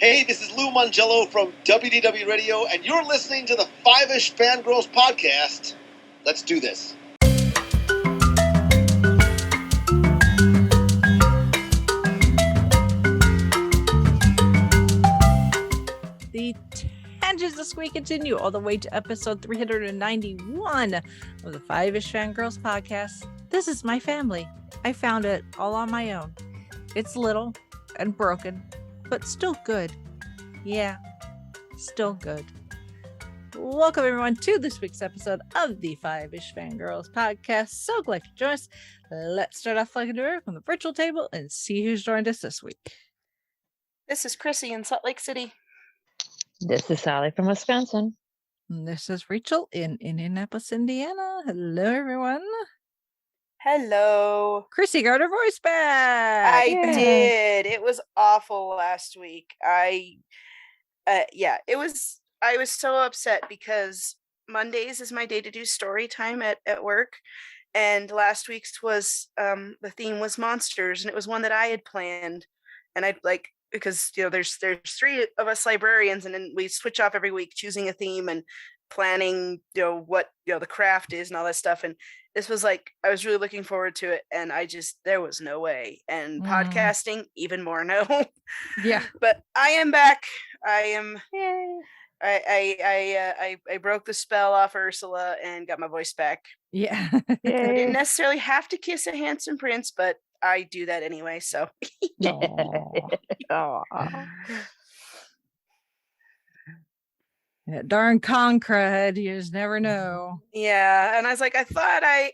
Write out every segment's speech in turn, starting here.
Hey, this is Lou Mangello from WDW Radio, and you're listening to the Five-ish Fangirls podcast. Let's do this. The tangents this week continue all the way to episode 391 of the Five-ish Fangirls podcast. This is my family. I found it all on my own. It's little and broken, but still good. Yeah, still good. Welcome everyone to this week's episode of the Five-ish Fangirls podcast. So glad you join us. Let's start off like a door from the virtual table and see who's joined us this week. This is Chrissy in Salt Lake City. This is Sally from Wisconsin. And this is Rachel in Indianapolis, Indiana. Hello everyone. Hello. Chrissy got her voice back. I did. It was awful last week. I was so upset because Mondays is my day to do story time at work. And last week's was, the theme was monsters, and it was one that I had planned. And I'd like, because, there's three of us librarians, and then we switch off every week choosing a theme and planning, what, the craft is and all that stuff. And this was like, I was really looking forward to it, and there was no way. And podcasting, even more no. Yeah. But I am back. I am. Yay. I broke the spell off Ursula and got my voice back. Yeah. I didn't necessarily have to kiss a handsome prince, but I do that anyway. So. Yeah, darn concrete, you just never know. Yeah, and I was like, I thought I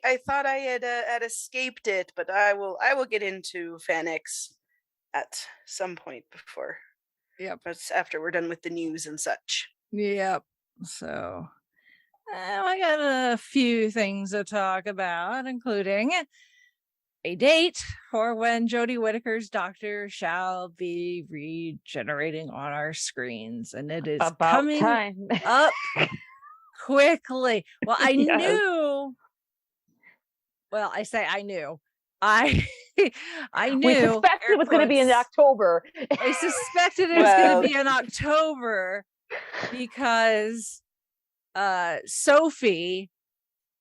had escaped it, but I will get into FanX at some point before. Yep. But after we're done with the news and such. Yep. So I got a few things to talk about, including a date for when Jodie Whittaker's doctor shall be regenerating on our screens, and it is About coming time. up quickly. Well, I Yes. knew. Well, I say I knew. I knew. We suspected it was going to be in October. I suspected it was going to be in October because Sophie,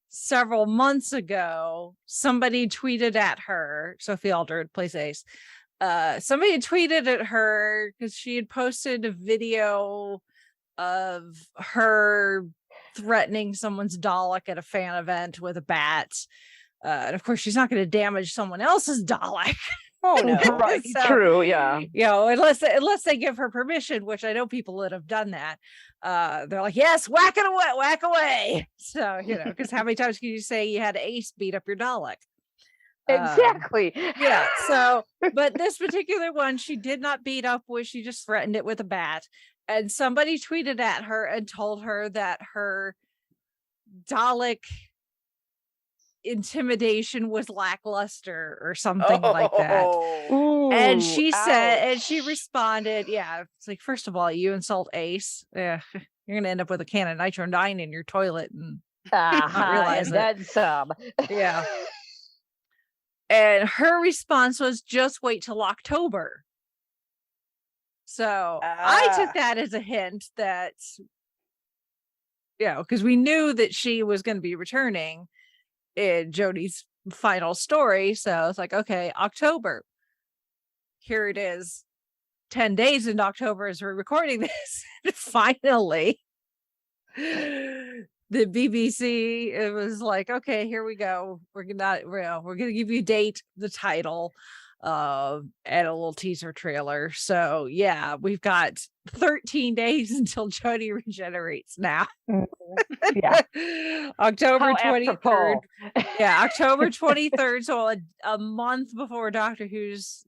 several months ago, somebody tweeted at her. Sophie Aldred plays Ace. Somebody tweeted at her because she had posted a video of her threatening someone's Dalek at a fan event with a bat. And of course, she's not going to damage someone else's Dalek. Oh no! Right, So, true, yeah. Unless they give her permission, which I know people that have done that. They're like, yes, whack away. So, because how many times can you say you had Ace beat up your Dalek? Exactly. Yeah. So, but this particular one, she did not beat up with, she just threatened it with a bat. And somebody tweeted at her and told her that her Dalek intimidation was lackluster or something like that. Ooh, And she said, ouch. and she responded, yeah, it's like, first of all, you insult Ace. Yeah, you're gonna end up with a can of Nitro 9 in your toilet and realize and then some. yeah. And her response was, just wait till October. So I took that as a hint that, because we knew that she was going to be returning in Jodie's final story. So it's like, okay, October. Here it is. 10 days in October as we're recording this. Finally, the BBC, it was like, okay, here we go. We're gonna give you a date, the title, and a little teaser trailer. So yeah, we've got 13 days until Jodie regenerates now. Yeah. October How 23rd. apropos. Yeah, October 23rd. So a month before Doctor Who's,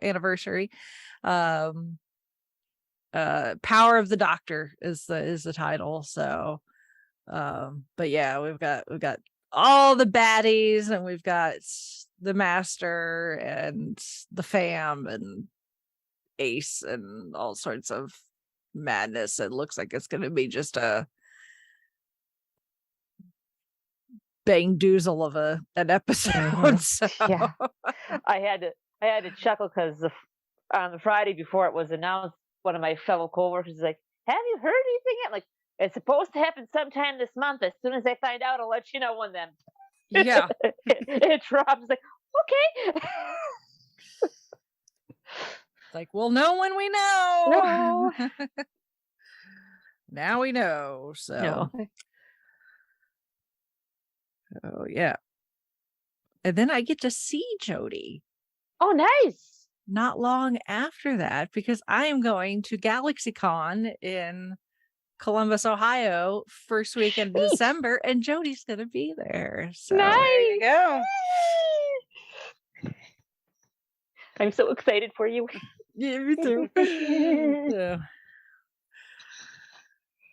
anniversary. Power of the Doctor is the title. So but yeah, we've got all the baddies, and we've got the Master and the Fam and Ace and all sorts of madness. It looks like it's going to be just a bang doozle of an episode. So. Yeah. I had to chuckle because on the Friday before it was announced, one of my fellow coworkers is like, "Have you heard anything yet?" Like, it's supposed to happen sometime this month. As soon as I find out, I'll let you know when then. Yeah. It drops. Like, okay. Like, we'll know when we know. No. Now we know. So, No. oh yeah. And then I get to see Jody Oh, nice. not long after that because I am going to GalaxyCon in Columbus, Ohio, first weekend of Sweet. December, and Jody's gonna be there. So Nice. There you go. I'm so excited for you. yeah, me too. So,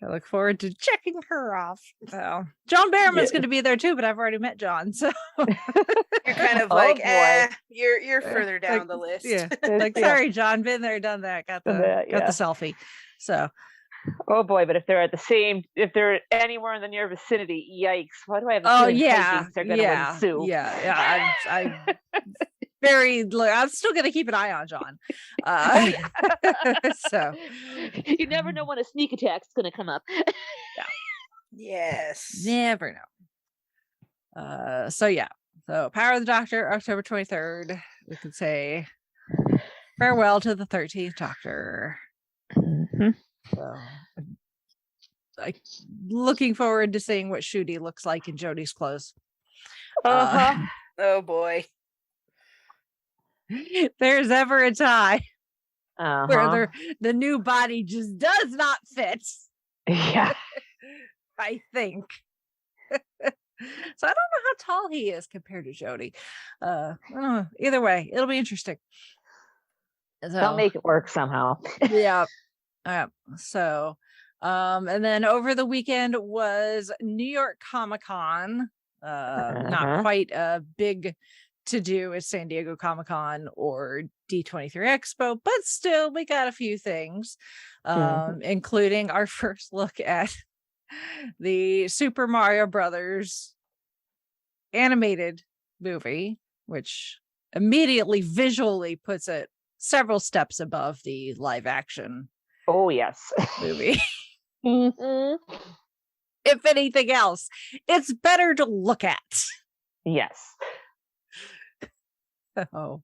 I look forward to checking her off. So John Barrowman's going to be there too, but I've already met John, so You're kind of Oh, like, boy. you're further down like, the list. yeah, like Yeah. sorry, John, been there, done that, got the selfie. So Oh boy, but if they're anywhere in the near vicinity, yikes! Why do I have a oh feeling yeah, hijinks are going to ensue? yeah. I'm still going to keep an eye on John. So You never know when a sneak attack's going to come up. Yes. never know. So Power of the Doctor, October 23rd. We could say farewell to the 13th Doctor. Mm-hmm. So, like, looking forward to seeing what Shooty looks like in Jodie's clothes. Oh boy. There's ever a time where the new body just does not fit. Yeah. I think. So I don't know how tall he is compared to Jodie. I don't know. Either way, it'll be interesting. They'll make it work somehow. Yeah. So, and then over the weekend was New York Comic-Con. Not quite a big to do as San Diego Comic-Con or D23 Expo, but still we got a few things, including our first look at the Super Mario Brothers animated movie, which immediately visually puts it several steps above the live action movie. If anything else, it's better to look at. Yes. So,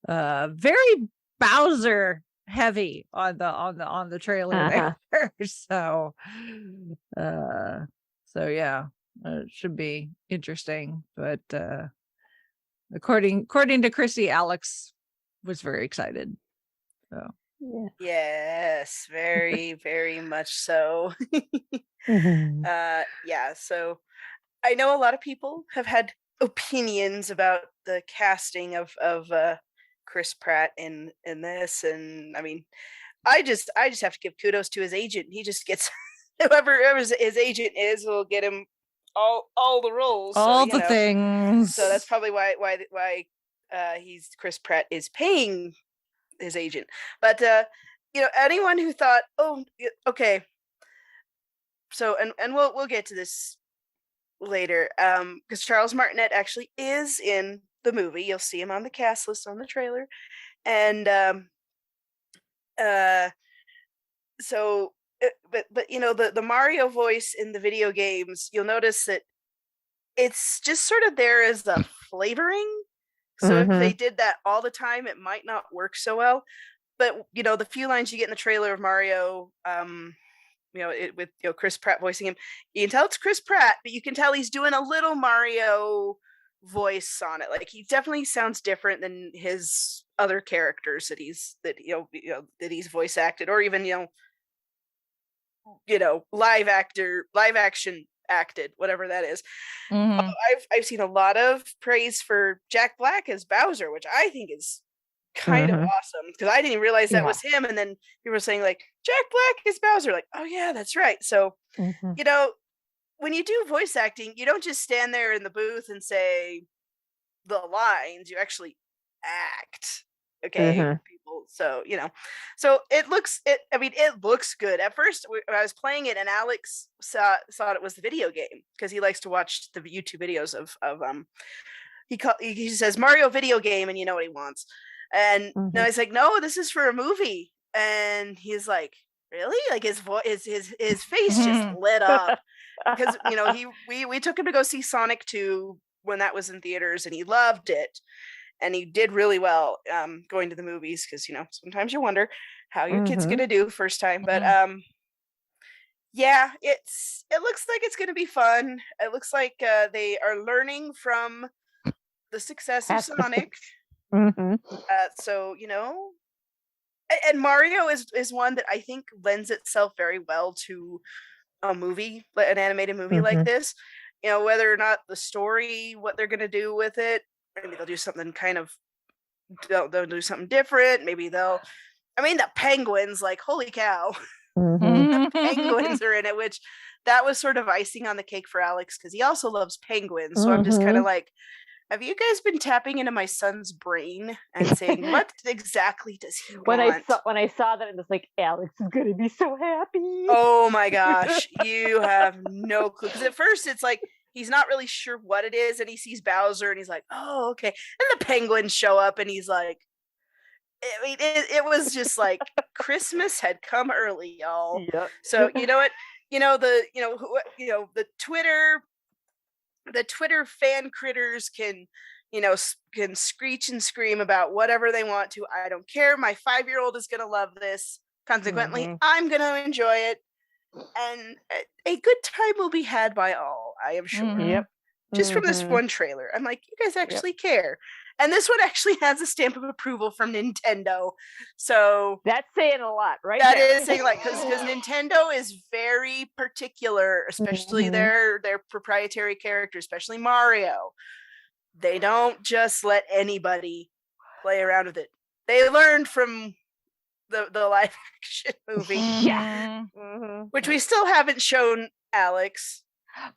very Bowser heavy on the trailer there. So yeah, it should be interesting. But according to Chrissy, Alex was very excited. So yes, very, very much so. So I know a lot of people have had opinions about the casting of Chris Pratt in this, and I mean, I just have to give kudos to his agent. He just gets whoever his agent is will get him all the roles, things. So that's probably why Chris Pratt is paying his agent. But anyone who thought, oh, okay, so and we'll get to this later, because Charles Martinet actually is in the movie. You'll see him on the cast list on the trailer, and so but the Mario voice in the video games, you'll notice that it's just sort of there as a flavoring. So if they did that all the time, it might not work so well. But the few lines you get in the trailer of Mario, with Chris Pratt voicing him, you can tell it's Chris Pratt, but you can tell he's doing a little Mario voice on it. Like, he definitely sounds different than his other characters that he's voice acted, or even live action acted, whatever that is. I've seen a lot of praise for Jack Black as Bowser, which I think is kind of awesome, because I didn't realize that was him, and then people were saying like, Jack Black is Bowser, like, oh yeah, that's right. So when you do voice acting, you don't just stand there in the booth and say the lines, you actually act. People. So so it looks good. At first when I was playing it, and Alex thought it was the video game, because he likes to watch the YouTube videos of he says Mario video game, and you know what he wants. And I was like, no, this is for a movie. And he's like, really? Like his voice, his face just lit up because we took him to go see Sonic 2 when that was in theaters, and he loved it, and he did really well going to the movies because sometimes you wonder how your kid's gonna do first time, but yeah, it looks like it's gonna be fun. It looks like they are learning from the success of Sonic. So and Mario is one that I think lends itself very well to a movie, an animated movie like this. Whether or not the story, what they're going to do with it, maybe they'll do something they'll do something different. Maybe the penguins, like, holy cow. The penguins are in it, which that was sort of icing on the cake for Alex because he also loves penguins. So I'm just kind of like, have you guys been tapping into my son's brain and saying, what exactly does he want? When I saw that, it was like, Alex is going to be so happy. Oh my gosh. You have no clue. Because at first it's like, he's not really sure what it is. And he sees Bowser and he's like, oh, okay. And the penguins show up and he's like, it was just like Christmas had come early, y'all. Yep. So you know what? The Twitter fan critters can screech and scream about whatever they want to. I don't care. My 5-year-old is going to love this. Consequently, I'm going to enjoy it. And a good time will be had by all, I am sure. Yep. Just from this one trailer. I'm like, you guys actually care. And this one actually has a stamp of approval from Nintendo. So that's saying a lot, right? That is saying a lot because Nintendo is very particular, especially their proprietary character, especially Mario. They don't just let anybody play around with it. They learned from the live action movie, which we still haven't shown Alex.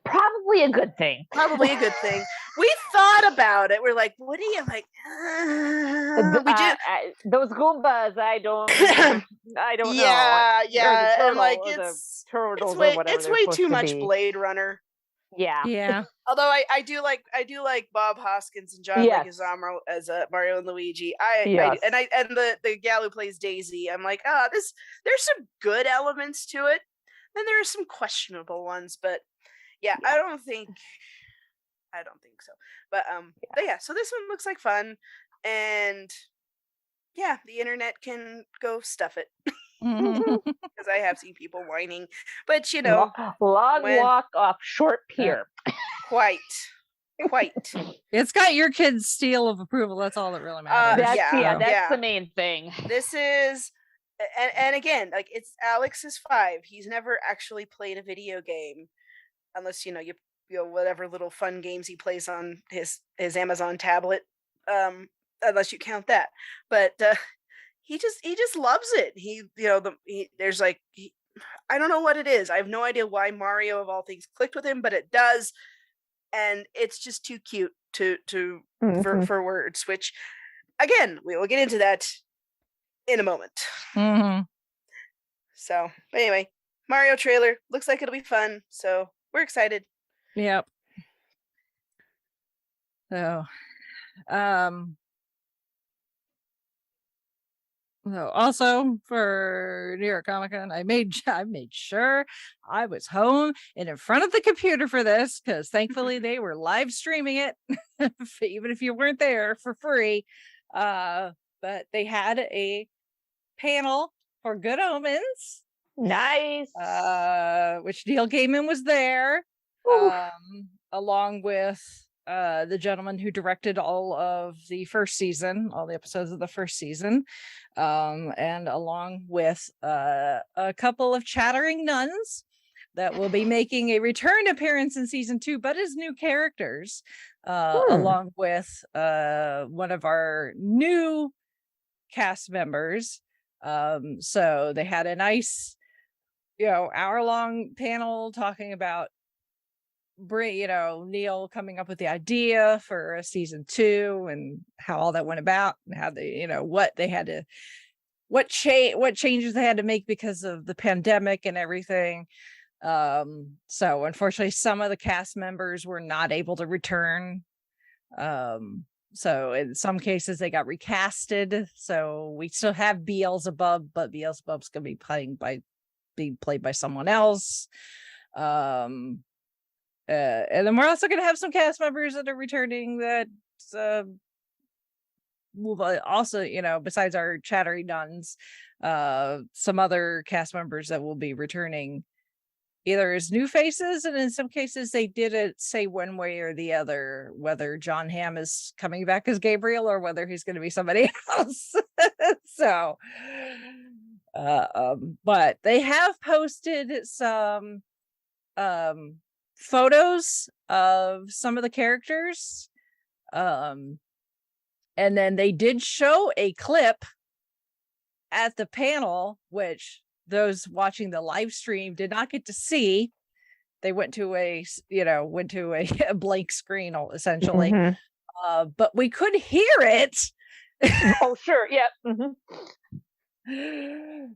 Probably a good thing. We thought about it. We're like, what do you like? Those Goombas, I don't know. Yeah. I'm like, it's way too much Blade Runner. Yeah. Although I do like Bob Hoskins and John Leguizamo as Mario and Luigi. And the gal who plays Daisy. I'm like, there's some good elements to it. Then there are some questionable ones, but yeah, I don't think so. But so this one looks like fun, and yeah, the internet can go stuff it. Because I have seen people whining, but long walk off short pier. Quite. It's got your kid's seal of approval. That's all that really matters. That's the main thing. This is, and again, like, it's Alex's 5. He's never actually played a video game, unless you whatever little fun games he plays on his Amazon tablet. Unless you count that, but he just loves it. I don't know what it is. I have no idea why Mario of all things clicked with him, but it does, and it's just too cute for words. Which, again, we will get into that in a moment. So, but anyway, Mario trailer looks like it'll be fun. So we're excited. Yep. So, also for New York Comic Con, I made sure I was home and in front of the computer for this, because thankfully they were live streaming it, even if you weren't there, for free. But they had a panel for Good Omens. Nice. Which Neil Gaiman was there, along with the gentleman who directed all of the first season, all the episodes of the first season, and along with a couple of chattering nuns that will be making a return appearance in season 2, but as new characters, along with one of our new cast members. So they had a nice, hour-long panel talking about Neil coming up with the idea for a season 2 and how all that went about, and how they, what changes they had to make because of the pandemic and everything. So unfortunately, some of the cast members were not able to return. So in some cases they got recasted. So we still have Beelzebub, but Beelzebub's gonna be being played by someone else. And then we're also gonna have some cast members that are returning that will also, besides our chattery nuns, some other cast members that will be returning either as new faces, and in some cases they didn't say one way or the other whether John Hamm is coming back as Gabriel or whether he's going to be somebody else. So but they have posted some photos of some of the characters, and then they did show a clip at the panel, which those watching the live stream did not get to see. They went to a blank screen essentially. But we could hear it. Oh, sure. Yep.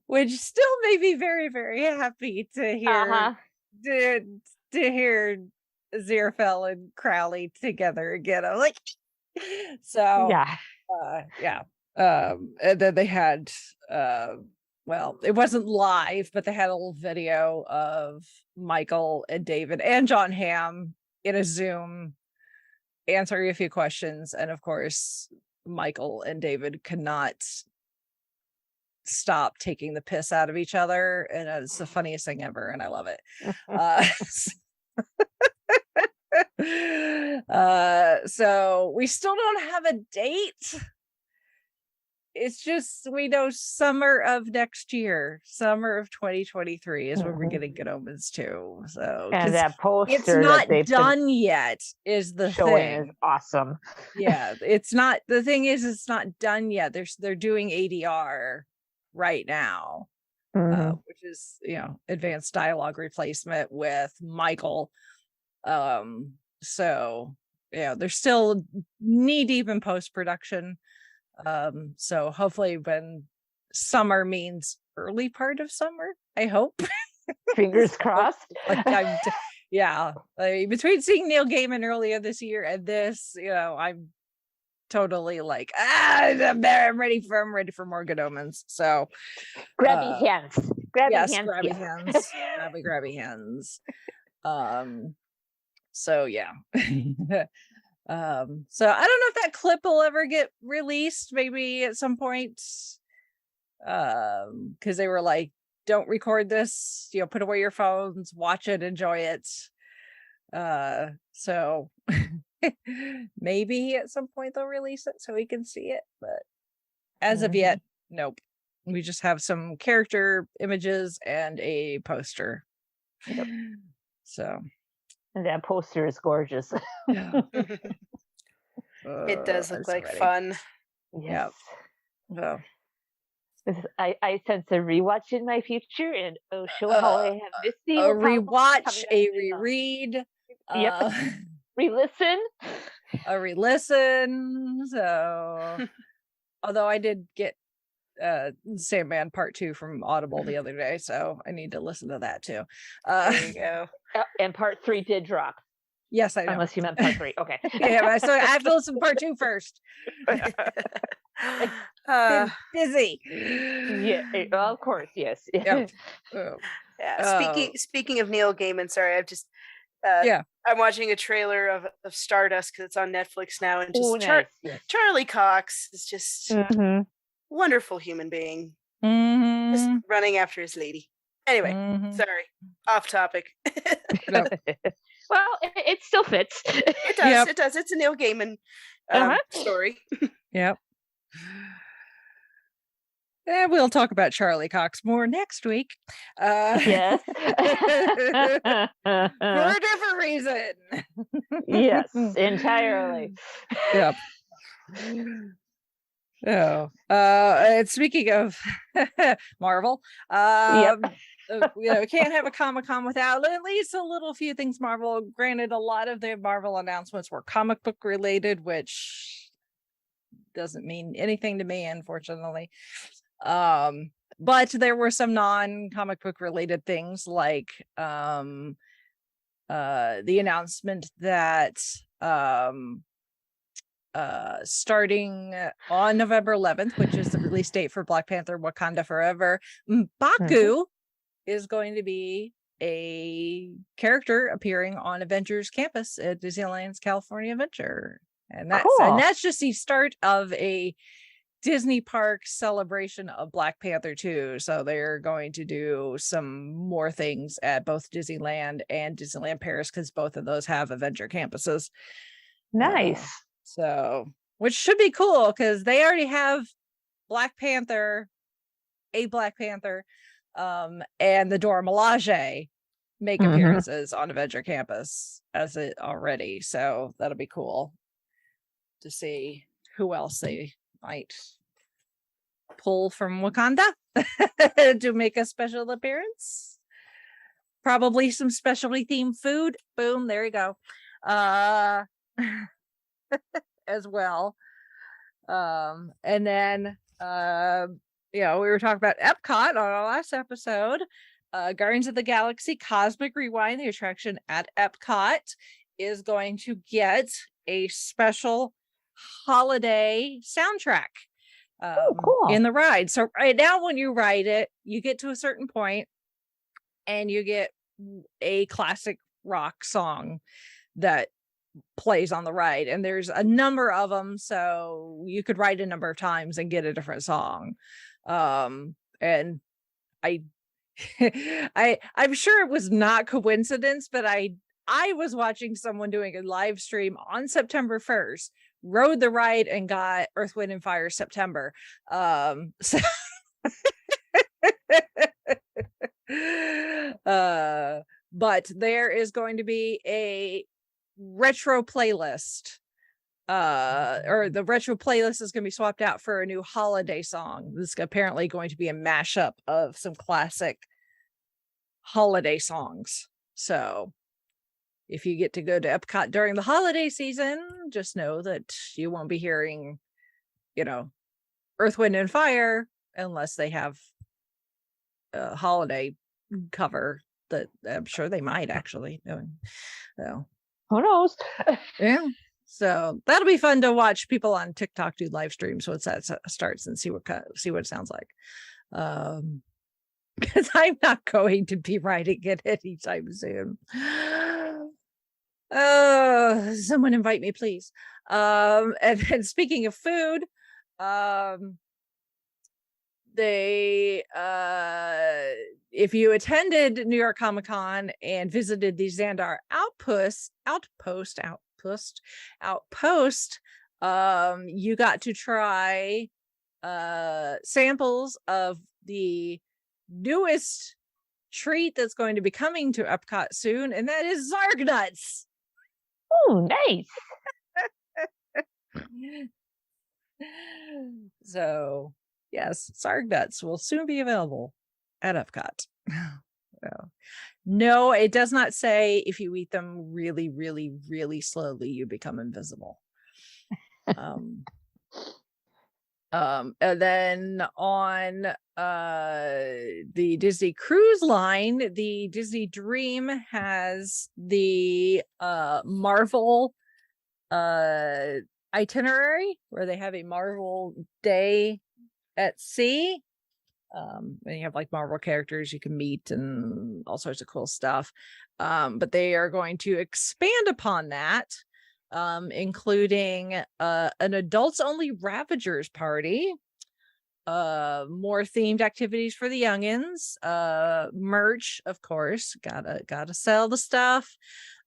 Which still made me very, very happy to hear to hear Aziraphale and Crowley together again. I'm like, so yeah. And then they had well, it wasn't live, but they had a little video of Michael and David and John Hamm in a Zoom answering a few questions. And of course, Michael and David could not stop taking the piss out of each other. And it's the funniest thing ever. And I love it. So we still don't have a date. It's just, we know summer of next year, summer of 2023 is when we're getting Good Omens 2. So, and that poster it's not that done yet is the showing thing. is awesome. Yeah, it's not, the thing is, it's not done yet. They're doing ADR right now, which is, advanced dialogue replacement with Michael. So they're still knee deep in post-production. So hopefully when summer means early part of summer, I hope. Fingers crossed. Between seeing Neil Gaiman earlier this year and this, I'm totally like, I'm ready for more Good Omens. So grabby hands. Grabby hands. So yeah. So I don't know if that clip will ever get released, maybe at some point. Because they were like, don't record this, put away your phones, watch it, enjoy it. So maybe at some point they'll release it so we can see it, but as of yet, nope. We just have some character images and a poster. Yep. So and that poster is gorgeous. It does look like fun. Yes. Well, I sense a rewatch in my future, and how I have missed the a rewatch, a reread, re-listen, a re-listen. So, although I did get Sandman Part 2 from Audible the other day, so I need to listen to that too. There you go. And Part 3 did drop. Yes, I know. Unless you meant Part 3. Okay. Yeah, so I have to listen to Part 2 first. Busy. Yeah, of course, yes. Yep. Speaking of Neil Gaiman, sorry, I've just I'm watching a trailer of Stardust because it's on Netflix now, and just Charlie Cox is just wonderful human being, just running after his lady. Anyway, sorry, off topic. Well, it still fits. It does. Yep. It does. It's a Neil Gaiman story. Yep. And we'll talk about Charlie Cox more next week. Yes. For a different reason. Yes, entirely. Yep. Oh, and speaking of Marvel, we can't have a Comic-Con without at least a little few things Marvel. Granted, a lot of the Marvel announcements were comic book related, which doesn't mean anything to me, unfortunately. But there were some non-comic book related things, like the announcement that starting on November 11th, which is the release date for Black Panther Wakanda Forever. M'Baku is going to be a character appearing on Avengers Campus at Disneyland's California Adventure. And that's just the start of a Disney park celebration of Black Panther 2. So they're going to do some more things at both Disneyland and Disneyland Paris, because both of those have Avenger campuses. Nice. So, which should be cool, because they already have Black Panther, and the Dora Milaje make appearances on Avenger Campus as it already. So that'll be cool to see who else they might pull from Wakanda to make a special appearance. Probably some specialty themed food. Boom, there you go. As well. And then we were talking about Epcot on our last episode. Guardians of the Galaxy Cosmic Rewind, the attraction at Epcot, is going to get a special holiday soundtrack cool. in the ride. So right now, when you ride it, you get to a certain point and you get a classic rock song that plays on the ride, and there's a number of them, so you could ride a number of times and get a different song. And I'm sure it was not coincidence, but I was watching someone doing a live stream on September 1st, rode the ride, and got Earth, Wind, and Fire September. So but there is going to be a retro playlist, or the retro playlist is going to be swapped out for a new holiday song. This is apparently going to be a mashup of some classic holiday songs. So if you get to go to Epcot during the holiday season, just know that you won't be hearing, Earth, Wind, and Fire unless they have a holiday cover that I'm sure they might actually. So who knows? Yeah. So that'll be fun to watch people on TikTok do live streams once that starts and see what it sounds like. Because I'm not going to be writing it anytime soon. Someone invite me, please. And then speaking of food, if you attended New York Comic Con and visited the Xandar outpost, you got to try samples of the newest treat that's going to be coming to Epcot soon, and that is Zarg nuts. Oh, nice. So yes, Zarg nuts will soon be available at Epcot. No, it does not say if you eat them really, really, really slowly, you become invisible. And then on the Disney Cruise Line, the Disney Dream has the Marvel itinerary, where they have a Marvel day at sea. And you have like Marvel characters you can meet and all sorts of cool stuff. But they are going to expand upon that, including an adults only Ravagers party, more themed activities for the youngins, merch, of course, gotta sell the stuff,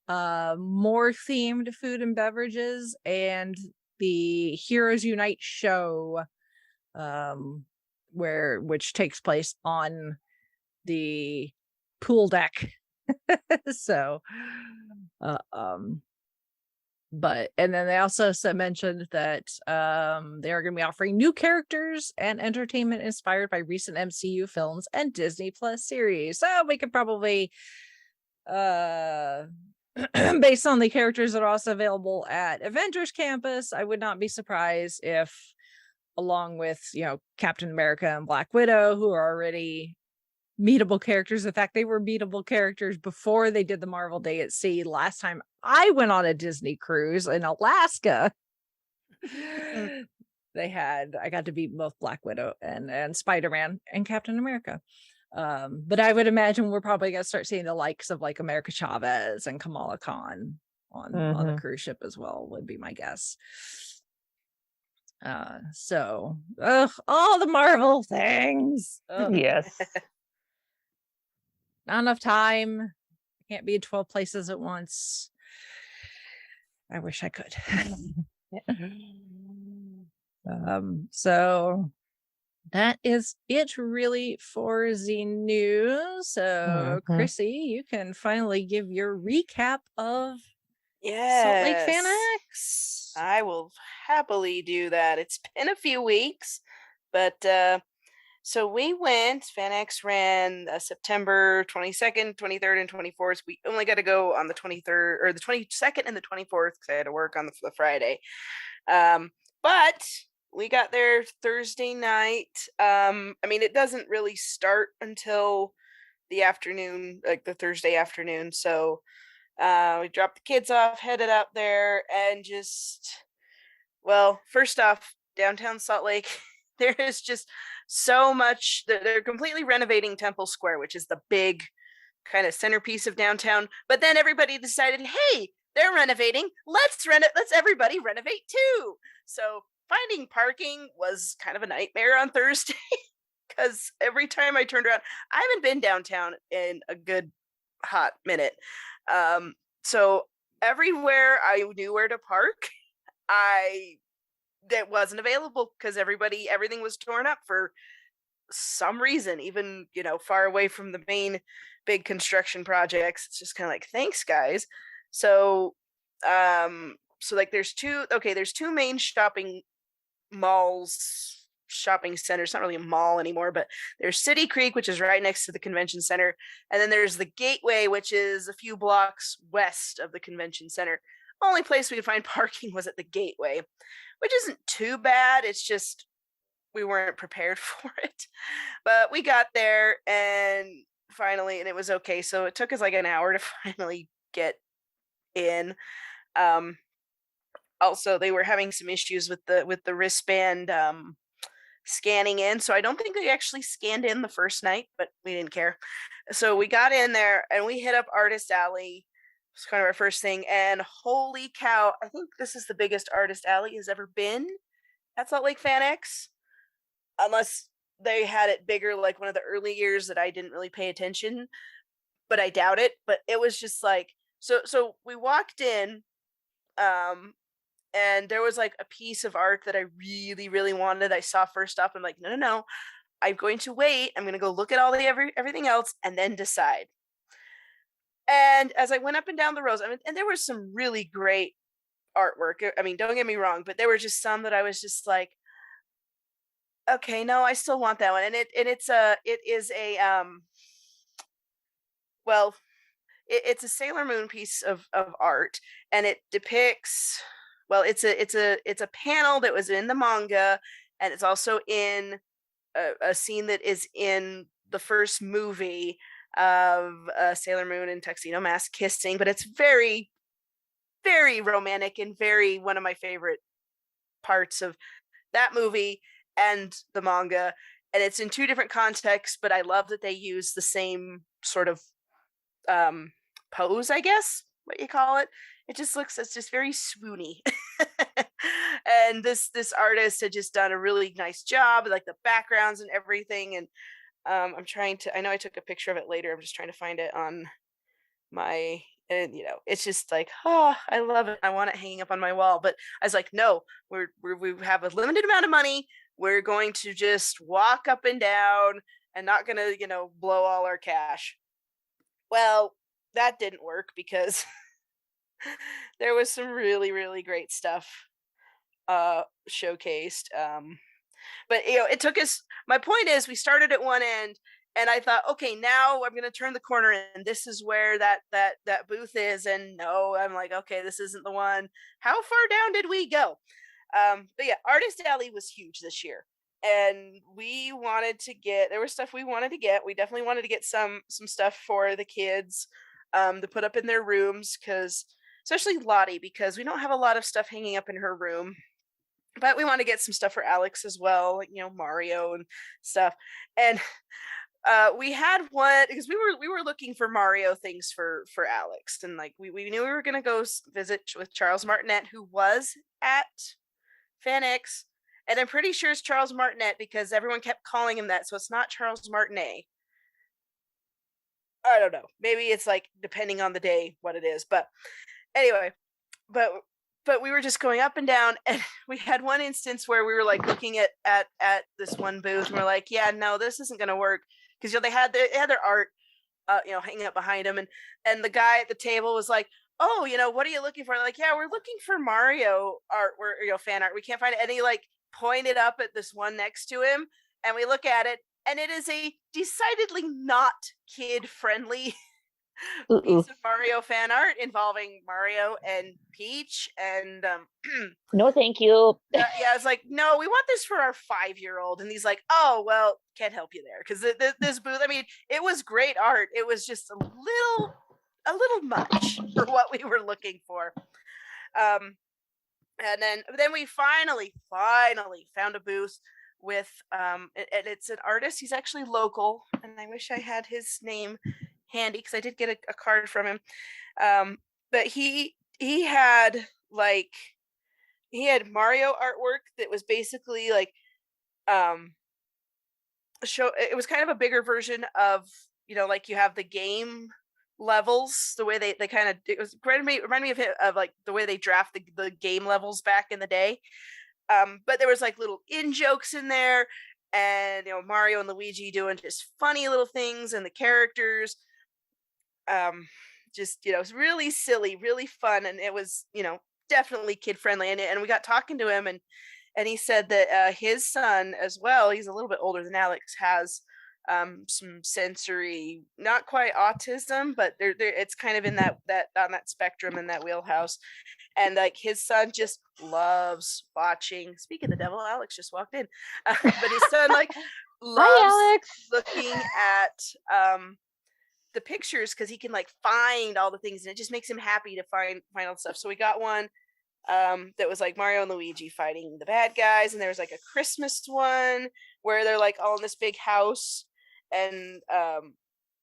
more themed food and beverages, and the Heroes Unite show, which takes place on the pool deck. So but and then they also mentioned that they are going to be offering new characters and entertainment inspired by recent MCU films and Disney Plus series. So we could probably based on the characters that are also available at Avengers Campus, I would not be surprised if, along with Captain America and Black Widow, who are already meetable characters. In fact, they were meetable characters before they did the Marvel Day at Sea. Last time I went on a Disney cruise in Alaska, I got to beat both Black Widow and Spider-Man and Captain America. But I would imagine we're probably gonna start seeing the likes of like America Chavez and Kamala Khan on the cruise ship as well, would be my guess. So all the Marvel things. Yes. Not enough time. I can't be in 12 places at once. I wish I could. So that is it really for the news. So Chrissy, you can finally give your recap of Salt Lake Fan X. I will happily do that. It's been a few weeks, but so we went. Fan X ran September 22nd, 23rd, and 24th. We only got to go on the 23rd or the 22nd and the 24th because I had to work on the Friday. But we got there Thursday night. I mean, it doesn't really start until the afternoon, like the Thursday afternoon. So we dropped the kids off, headed out there, and first off, downtown Salt Lake, there is just so much. They're completely renovating Temple Square, which is the big kind of centerpiece of downtown. But then everybody decided, hey, they're renovating. Let's everybody renovate too. So finding parking was kind of a nightmare on Thursday because every time I turned around, I haven't been downtown in a good hot minute. So everywhere I knew where to park, that wasn't available because everything was torn up for some reason, even, far away from the main big construction projects. It's just kind of like, thanks guys. So, like there's two main shopping centers. It's not really a mall anymore, but there's City Creek, which is right next to the convention center. And then there's the Gateway, which is a few blocks west of the convention center. Only place we could find parking was at the Gateway, which isn't too bad. It's just we weren't prepared for it. But we got there and it was okay. So it took us like an hour to finally get in. Also, they were having some issues with the wristband scanning in. So I don't think they actually scanned in the first night, but we didn't care. So we got in there and we hit up Artist Alley. It's kind of our first thing. And holy cow, I think this is the biggest Artist Alley has ever been at Salt Lake Fan X. Unless they had it bigger like one of the early years that I didn't really pay attention. But I doubt it. But it was just like, so we walked in, and there was like a piece of art that I really, really wanted. I saw first up. I'm like, no, I'm going to wait. I'm going to go look at all everything else and then decide. And as I went up and down the rows, and there was some really great artwork. I mean, don't get me wrong, but there were just some that I was just like, okay, no, I still want that one. And it's a Sailor Moon piece of art, and it depicts, it's a panel that was in the manga, and it's also in a scene that is in the first movie of Sailor Moon and Tuxedo Mask kissing, but it's very, very romantic and very one of my favorite parts of that movie and the manga. And it's in two different contexts, but I love that they use the same sort of pose, I guess, what you call it. It's just very swoony. And this artist had just done a really nice job, like the backgrounds and everything. And I know I took a picture of it later. I'm just trying to find it on my, and it's just like, oh, I love it. I want it hanging up on my wall. But I was like, no, we have a limited amount of money. We're going to just walk up and down and not going to, blow all our cash. Well, that didn't work because there was some really, really great stuff showcased. But it took us, my point is we started at one end and I thought, okay, now I'm going to turn the corner and this is where that booth is. And no, I'm like, okay, this isn't the one. How far down did we go? But yeah, Artist Alley was huge this year. And there was stuff we wanted to get. We definitely wanted to get some stuff for the kids to put up in their rooms, especially Lottie, because we don't have a lot of stuff hanging up in her room. but we want to get some stuff for Alex as well, like, you know, Mario and stuff. And we had one because we were looking for Mario things for Alex, and like we knew we were gonna go visit with Charles Martinet, who was at FanX, and I'm pretty sure it's Charles Martinet because everyone kept calling him that, so it's not Charles Martinet. I don't know. Maybe it's like depending on the day what it is, but anyway, but we were just going up and down, and we had one instance where we were like looking at this one booth, and we're like, yeah, no, this isn't gonna work, because, you know, they had their art, you know, hanging up behind them, and the guy at the table was like, oh, you know, what are you looking for? Like, yeah, we're looking for Mario art, you know, fan art. We can't find it. And he like pointed up at this one next to him, and we look at it, and it is a decidedly not kid friendly piece of Mario fan art involving Mario and Peach, and No, thank you. yeah, it's like, no, we want this for our 5-year-old, and he's like, oh, well, can't help you there, because this booth, I mean, it was great art. It was just a little much for what we were looking for. And then we finally found a booth with and it's an artist. He's actually local, and I wish I had his name handy because I did get a card from him. But he had Mario artwork that was basically like it was kind of a bigger version of, you know, like you have the game levels, the way they kind of, it was reminded me of like the way they draft the game levels back in the day. But there was like little in jokes in there, and, you know, Mario and Luigi doing just funny little things, and the characters just, you know, it was really silly, really fun, and it was, you know, definitely kid friendly. And we got talking to him, and he said that his son as well, he's a little bit older than Alex, has some sensory, not quite autism, but they're it's kind of in that on that spectrum, in that wheelhouse. And like his son just loves watching. Speak of the devil, Alex just walked in, but his son like loves Hi, Alex. looking at the pictures, because he can like find all the things, and it just makes him happy to find all the stuff. So we got one that was like Mario and Luigi fighting the bad guys, and there was like a Christmas one where they're like all in this big house, and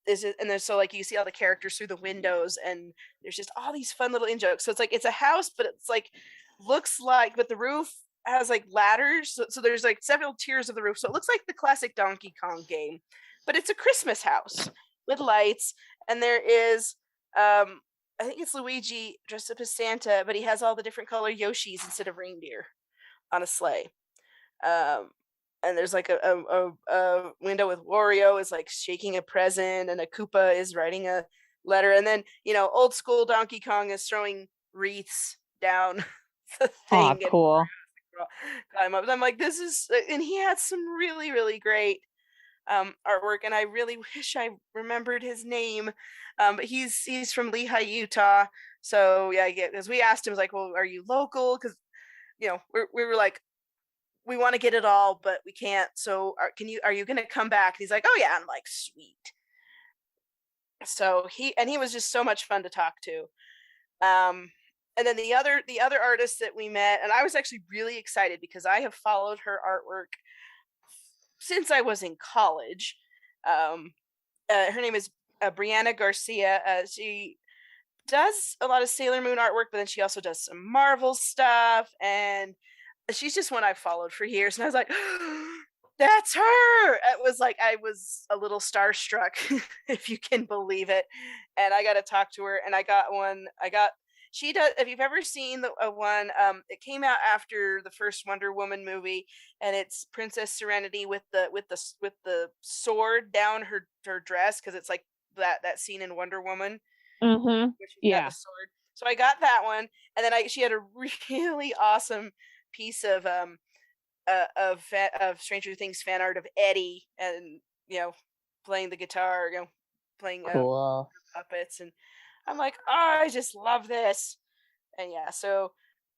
there's so like you see all the characters through the windows, and there's just all these fun little in jokes. So it's like it's a house, but it's like looks like, but the roof has like ladders, so there's like several tiers of the roof, so it looks like the classic Donkey Kong game, but it's a Christmas house with lights. And there is I think it's Luigi dressed up as Santa, but he has all the different color Yoshis instead of reindeer on a sleigh. And there's like a window with Wario is like shaking a present, and a Koopa is writing a letter. And then, you know, old school Donkey Kong is throwing wreaths down the thing. Oh, cool. Climb up. And I'm like, this is, and he had some really, really great artwork, and I really wish I remembered his name. But he's from Lehi, Utah. So yeah, because we asked him, like, well, are you local? Because, you know, we were like, we want to get it all, but we can't. So are you going to come back? And he's like, oh yeah. I'm like, sweet. So he was just so much fun to talk to. And then the other artist that we met, and I was actually really excited because I have followed her artwork since I was in college. Her name is Brianna Garcia. She does a lot of Sailor Moon artwork, but then she also does some Marvel stuff, and she's just one I've followed for years. And I was like, that's her. It was like I was a little starstruck, if you can believe it. And I got to talk to her, and I got one. She does. If you've ever seen the one, it came out after the first Wonder Woman movie, and it's Princess Serenity with the sword down her dress, because it's like that scene in Wonder Woman. Mm-hmm. Yeah. Sword. So I got that one, and then she had a really awesome piece of Stranger Things fan art of Eddie, and, you know, playing the guitar, you know, playing cool puppets, and I'm like, oh, I just love this. And yeah, so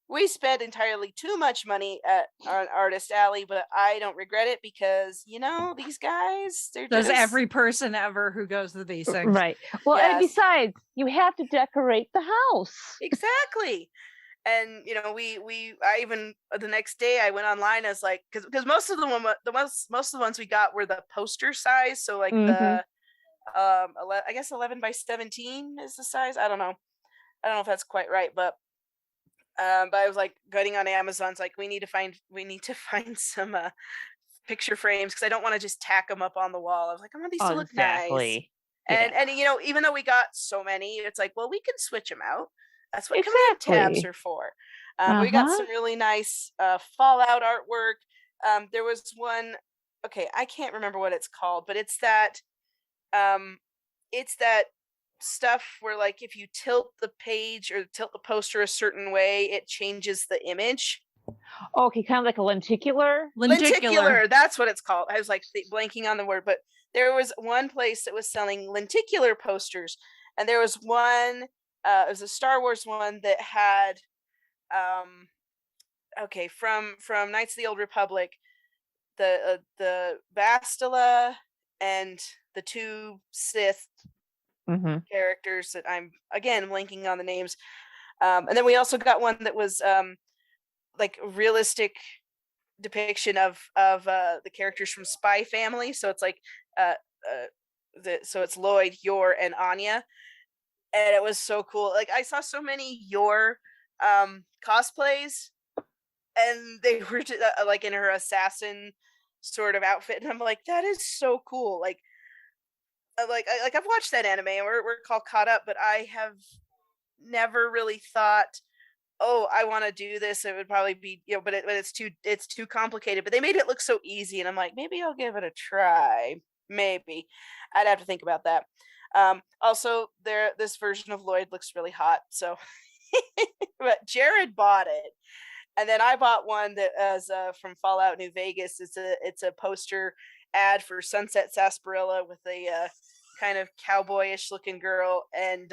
we spent entirely too much money on Artist Alley, but I don't regret it, because, you know, these guys, does every person ever who goes to these things. Right. Well, yes. And besides, you have to decorate the house. Exactly. And I even the next day I went online. I was like, because most of the ones we got were the poster size. So like the I guess 11 by 17 is the size. I don't know if that's quite right, but I was like going on Amazon's like we need to find some picture frames because I don't want to just tack them up on the wall. I was like, I want these to look nice. Exactly. And even though we got so many, it's like, well, we can switch them out. That's what command tabs are for. We got some really nice Fallout artwork. There was one, okay, I can't remember what it's called, but it's that stuff where like if you tilt the page or tilt the poster a certain way, it changes the image. Okay, kind of like a lenticular. Lenticular, that's what it's called. I was like blanking on the word, but there was one place that was selling lenticular posters, and there was one. It was a Star Wars one that had, from Knights of the Old Republic, the Bastila and the two Sith characters that I'm again blanking on the names, and then we also got one that was like realistic depiction of the characters from Spy Family. So it's like so it's Lloyd, Yor, and Anya, and it was so cool. Like I saw so many Yor cosplays, and they were just, like in her assassin sort of outfit, and I'm like, that is so cool. Like I've watched that anime, and we're all caught up, but I have never really thought, oh, I want to do this. It would probably be, but it's too complicated. But they made it look so easy, and I'm like, maybe I'll give it a try. Maybe I'd have to think about that. Also, this version of Lloyd looks really hot. So, but Jared bought it, and then I bought one that is from Fallout New Vegas. It's a poster ad for Sunset Sarsaparilla with a kind of cowboyish looking girl and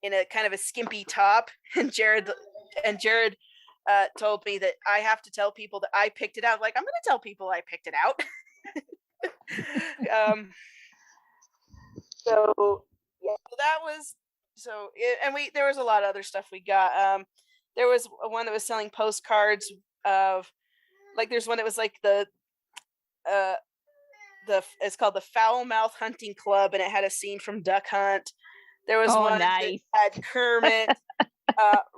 in a kind of a skimpy top, and Jared told me that I have to tell people that I picked it out. Like, I'm going to tell people I picked it out. So yeah, that was and there was a lot of other stuff we got. There was one that was selling postcards of, like, there's one that was like it's called the Foul Mouth Hunting Club, and it had a scene from Duck Hunt. There was one that had Kermit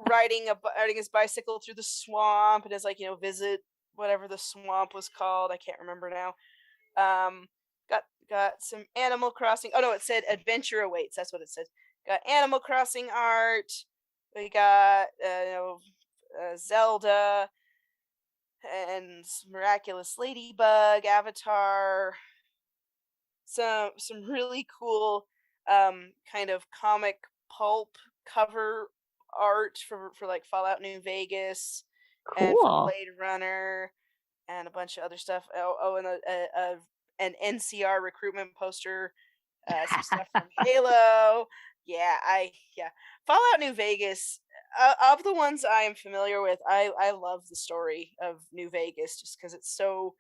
riding his bicycle through the swamp, and it's like, visit whatever the swamp was called. I can't remember now. Got some Animal Crossing. Oh no, it said Adventure Awaits. That's what it said. Got Animal Crossing art. We got Zelda and Miraculous Ladybug, Avatar. Some really cool kind of comic pulp cover art for like Fallout New Vegas and for Blade Runner and a bunch of other stuff. And an NCR recruitment poster, some stuff from Halo. Fallout New Vegas. Of the ones I am familiar with, I love the story of New Vegas just because it's so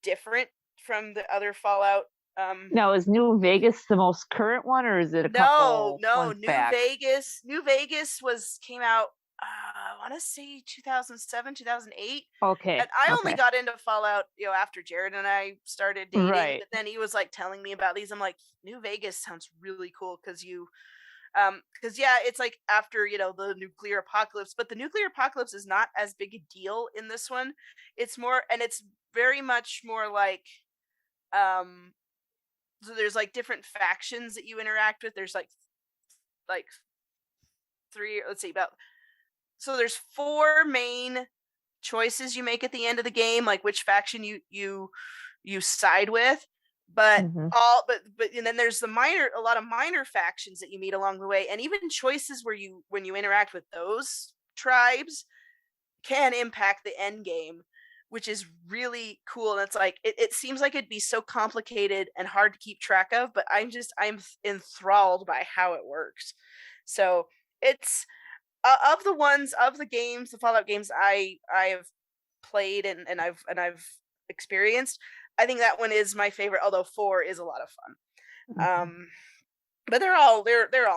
different from the other Fallout. Now, is New Vegas the most current one, or is it a couple? No. New Vegas came out. I want to say 2007, 2008. Okay. And I only got into Fallout, after Jared and I started dating. Right. But then he was like telling me about these. I'm like, New Vegas sounds really cool because it's like after the nuclear apocalypse, but the nuclear apocalypse is not as big a deal in this one. It's more, and it's very much more like so there's like different factions that you interact with. There's like three, let's see, so there's 4 main choices you make at the end of the game, like which faction you side with. But and then there's a lot of minor factions that you meet along the way, and even choices when you interact with those tribes can impact the end game, which is really cool. And it's like it seems like it'd be so complicated and hard to keep track of, but I'm enthralled by how it works. So it's of the games, the Fallout games I have played and I've experienced, I think that one is my favorite, although 4 is a lot of fun. But they're all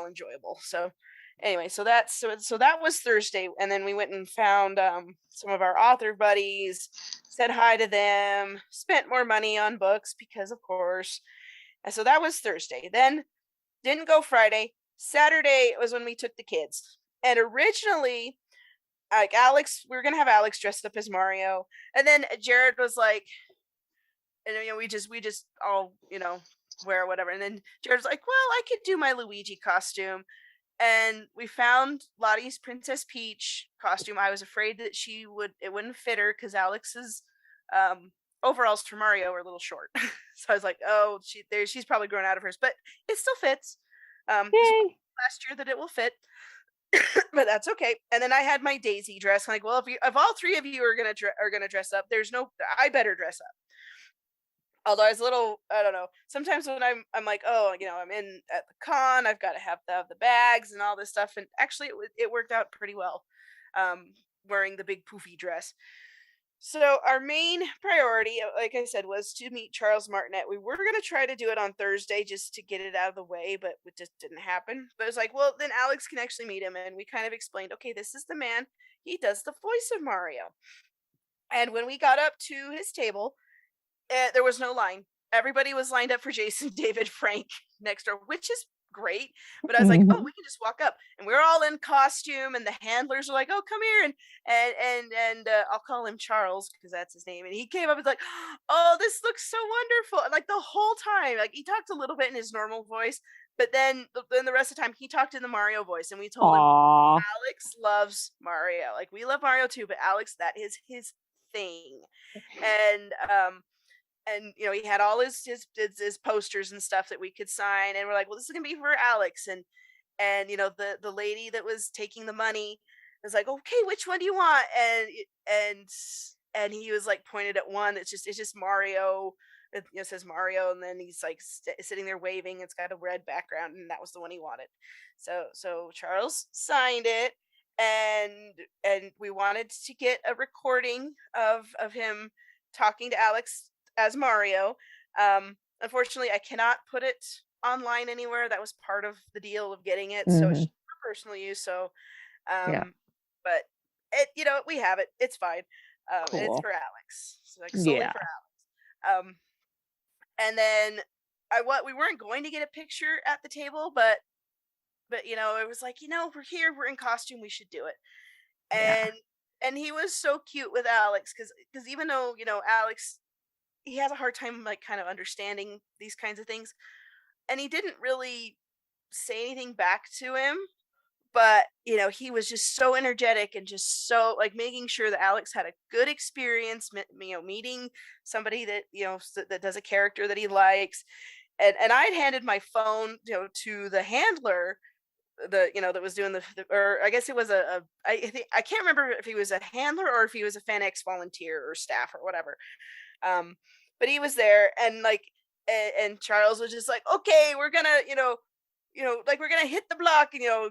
enjoyable. So anyway, so that was Thursday, and then we went and found some of our author buddies, said hi to them, spent more money on books because of course. And so that was Thursday. Then didn't go Friday. Saturday was when we took the kids. And originally, like Alex, we were gonna have Alex dressed up as Mario, and then Jared was like, and we just all wear whatever. And then Jared's like, well, I could do my Luigi costume. And we found Lottie's Princess Peach costume. I was afraid that it wouldn't fit her because Alex's overalls for Mario are a little short. So I was like, oh, she's probably grown out of hers, but it still fits. This was last year that it will fit, but that's okay. And then I had my Daisy dress. I'm like, well, if all three of you are gonna dress up, I better dress up. Although I was a little, I don't know. Sometimes when I'm like, oh, I'm in at the con, I've got to have the bags and all this stuff. And actually, it worked out pretty well, wearing the big poofy dress. So our main priority, like I said, was to meet Charles Martinet. We were going to try to do it on Thursday just to get it out of the way, but it just didn't happen. But it's like, well, then Alex can actually meet him. And we kind of explained, okay, this is the man. He does the voice of Mario. And when we got up to his table, there was no line. Everybody was lined up for Jason, David, Frank next door, which is great. But I was like, oh, we can just walk up, and we were all in costume, and the handlers were like, oh, come here, and I'll call him Charles because that's his name. And he came up and was like, oh, this looks so wonderful. And like the whole time, like he talked a little bit in his normal voice, but then the rest of the time he talked in the Mario voice, and we told him Alex loves Mario. Like we love Mario too, but Alex, that is his thing. And he had all his posters and stuff that we could sign, and we're like, well, this is gonna be for Alex. And the lady that was taking the money was like, okay, which one do you want? And he was like pointed at one. It's just Mario. It says Mario, and then he's like sitting there waving. It's got a red background, and that was the one he wanted. So Charles signed it, and we wanted to get a recording of him talking to Alex as Mario. Unfortunately, I cannot put it online anywhere. That was part of the deal of getting it, so it's for personal use. So, but it, we have it. It's fine. Cool. It's for Alex, so like solely for Alex. And then we weren't going to get a picture at the table, but it was like, we're here, we're in costume, we should do it. And he was so cute with Alex because even though Alex, he has a hard time like kind of understanding these kinds of things, and he didn't really say anything back to him, but he was just so energetic and just so like making sure that Alex had a good experience, meeting somebody that that does a character that he likes. And I'd handed my phone to the handler, that was doing or I guess it was I can't remember if he was a handler or if he was a FanX volunteer or staff or whatever. But he was there, and like, and Charles was just like, okay, we're gonna, like we're gonna hit the block, and you're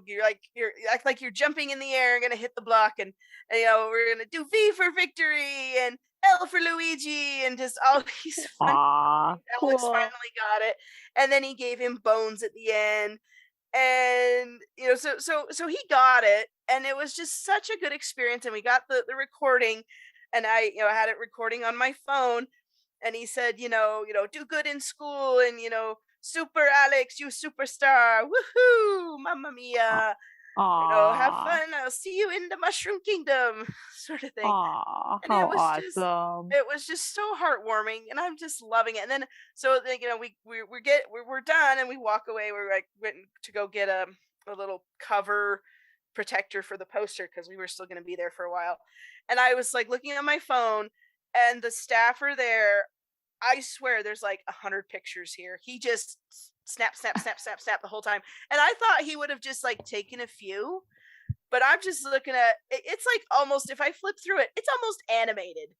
act like you're jumping in the air and gonna hit the block, and we're gonna do V for victory and L for Luigi, and just all these fun. Alex finally got it, and then he gave him bones at the end, and so he got it, and it was just such a good experience, and we got the recording, and I had it recording on my phone. And he said, do good in school, and super Alex, you superstar, woohoo, mamma mia, have fun. I'll see you in the Mushroom Kingdom, sort of thing. And it was awesome. It was just so heartwarming, and I'm just loving it. And then we're done, and we walk away. We're like went to go get a little cover protector for the poster because we were still going to be there for a while. And I was like looking at my phone. And the staffer there, I swear there's like 100 pictures here. He just snap the whole time. And I thought he would have just like taken a few, but I'm just looking at it's like almost, if I flip through it, it's almost animated.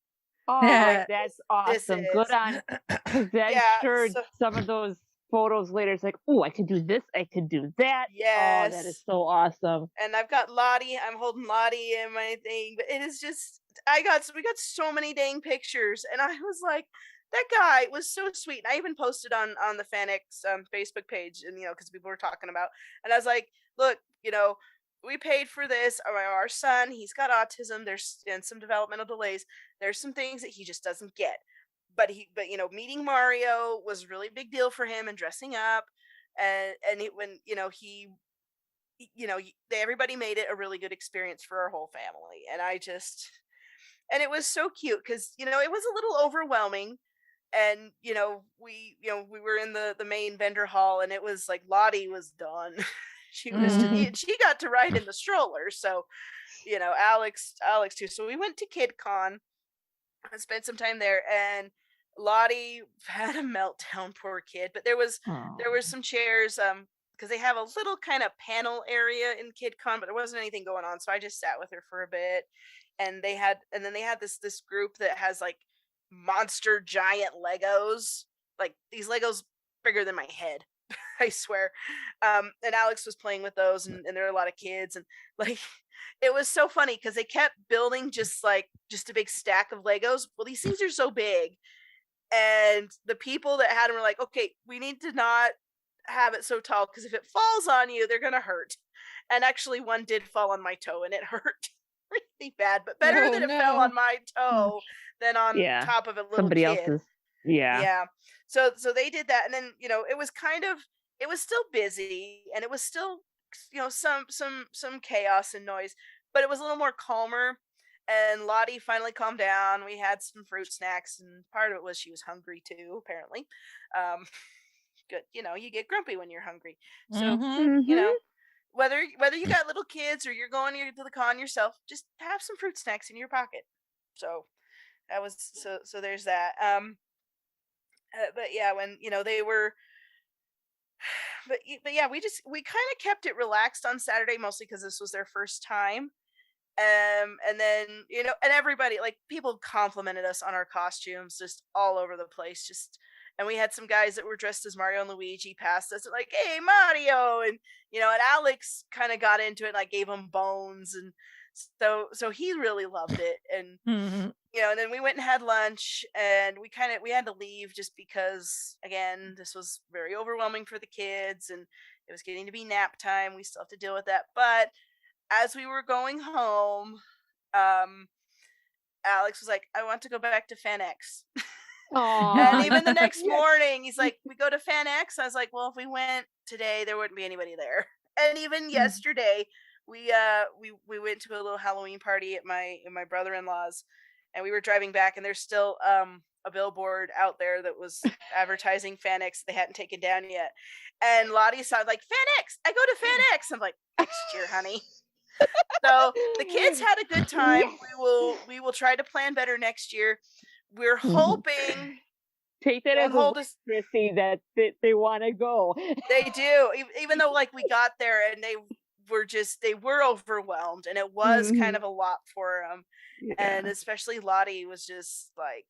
Oh, that's awesome. Good on. I'm sure some of those photos later, it's like, oh, I could do this, I could do that. Yes. Oh, that is so awesome. And I've got Lottie. I'm holding Lottie in my thing, but it is just, we got so many dang pictures, and I was like, that guy was so sweet. And I even posted on the FanX Facebook page, and because people were talking about, and I was like, look, we paid for this. Our son, he's got autism. There's and some developmental delays. There's some things that he just doesn't get. But meeting Mario was a really big deal for him, and dressing up, and everybody made it a really good experience for our whole family. And it was so cute because it was a little overwhelming. And we were in the main vendor hall, and it was like Lottie was done. She got to ride in the stroller. So Alex too. So we went to KidCon and spent some time there, and Lottie had a meltdown, poor kid. But there was some chairs because they have a little kind of panel area in KidCon, but there wasn't anything going on, so I just sat with her for a bit. And then they had this group that has like monster giant Legos, like these Legos bigger than my head. I swear. And Alex was playing with those, and there were a lot of kids, and like it was so funny because they kept building just a big stack of Legos. Well, these things are so big, and the people that had them were like, okay, we need to not have it so tall because if it falls on you, they're gonna hurt. And actually one did fall on my toe, and it hurt really bad, but better that it fell on my toe than on top of a little somebody kid. else's. Yeah. So they did that, and then it was still busy, and it was still some chaos and noise, but it was a little more calmer. And Lottie finally calmed down. We had some fruit snacks, and part of it was she was hungry too, apparently. Good, you get grumpy when you're hungry. So whether you got little kids or you're going to the con yourself, just have some fruit snacks in your pocket. So that was so there's that. But yeah, when they were, but yeah, we kind of kept it relaxed on Saturday, mostly because this was their first time. And then and everybody, like, people complimented us on our costumes just all over the place. And we had some guys that were dressed as Mario and Luigi past us, like, hey, Mario, and and Alex kind of got into it, and I gave him bones, and so he really loved it. And and then we went and had lunch, and we had to leave just because, again, this was very overwhelming for the kids, and it was getting to be nap time. We still have to deal with that. But as we were going home, Alex was like, I want to go back to FanX. And even the next morning, he's like, we go to FanX. I was like, well, if we went today, there wouldn't be anybody there. And even yesterday, we went to a little Halloween party at my brother-in-law's, and we were driving back, and there's still a billboard out there that was advertising FanX they hadn't taken down yet. And Lottie sounded like, FanX, I go to FanX. I'm like, next year, honey. So the kids had a good time. We will try to plan better next year. We're hoping. Take that as a Chrissy that they want to go. They do, even though like we got there and they were overwhelmed, and it was kind of a lot for them. And especially Lottie was just like,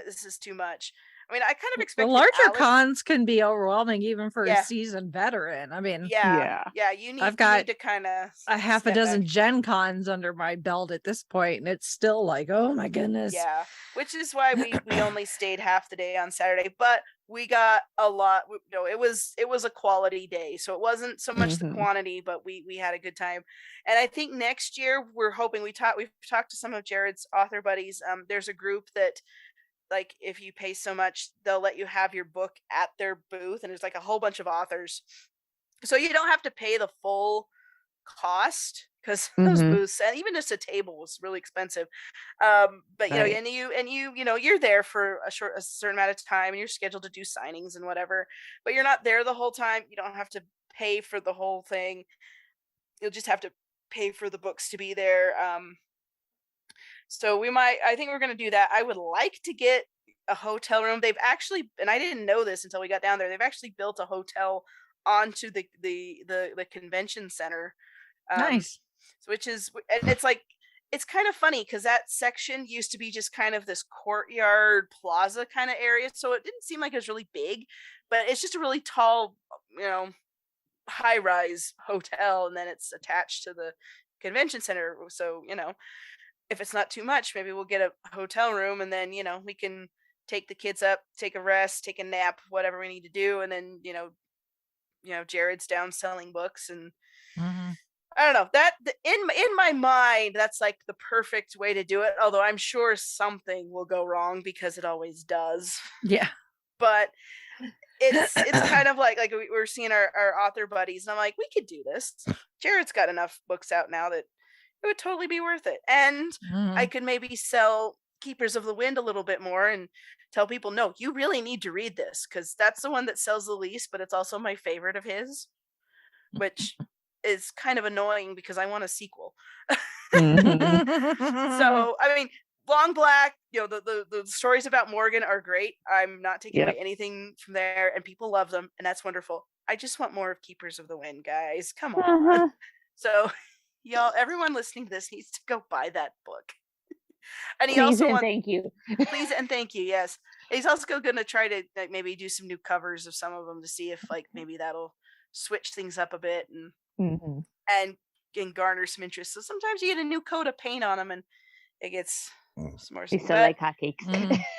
this is too much. I mean, I kind of expected the larger cons can be overwhelming even for a seasoned veteran. I mean, you need to kind of a half a dozen Gen Cons under my belt at this point, and it's still like, oh my goodness. Yeah, which is why we only stayed half the day on Saturday, but we got a lot. It was a quality day, so it wasn't so much the quantity, but we had a good time. And I think next year we're hoping we've talked to some of Jared's author buddies. There's a group that, like, if you pay so much, they'll let you have your book at their booth, and there's like a whole bunch of authors, so you don't have to pay the full cost, because those booths, and even just a table, was really expensive. But you're there for a certain amount of time, and you're scheduled to do signings and whatever, but you're not there the whole time. You don't have to pay for the whole thing. You'll just have to pay for the books to be there. So I think we're going to do that. I would like to get a hotel room. They've actually, and I didn't know this until we got down there, they've actually built a hotel onto the convention center. Nice. Which is, and it's like, it's kind of funny because that section used to be just kind of this courtyard plaza kind of area. So it didn't seem like it was really big, but it's just a really tall, high rise hotel. And then it's attached to the convention center. So, if it's not too much, maybe we'll get a hotel room, and then, we can take the kids up, take a rest, take a nap, whatever we need to do. And then, Jared's down selling books, and I don't know that in my mind, that's like the perfect way to do it. Although I'm sure something will go wrong because it always does. Yeah. But it's kind of like we're seeing our author buddies, and I'm like, we could do this. Jared's got enough books out now that it would totally be worth it. And I could maybe sell Keepers of the Wind a little bit more and tell people, no, you really need to read this, because that's the one that sells the least, but it's also my favorite of his, which is kind of annoying because I want a sequel. So, I mean, Long Black, the stories about Morgan are great. I'm not taking away anything from there, and people love them, and that's wonderful. I just want more of Keepers of the Wind, guys. Come on. So, y'all, everyone listening to this needs to go buy that book. And he thank you. Please and thank you. Yes, he's also going to try to maybe do some new covers of some of them to see if maybe that'll switch things up a bit and garner some interest. So sometimes you get a new coat of paint on them, and it gets some more. They sell like hotcakes.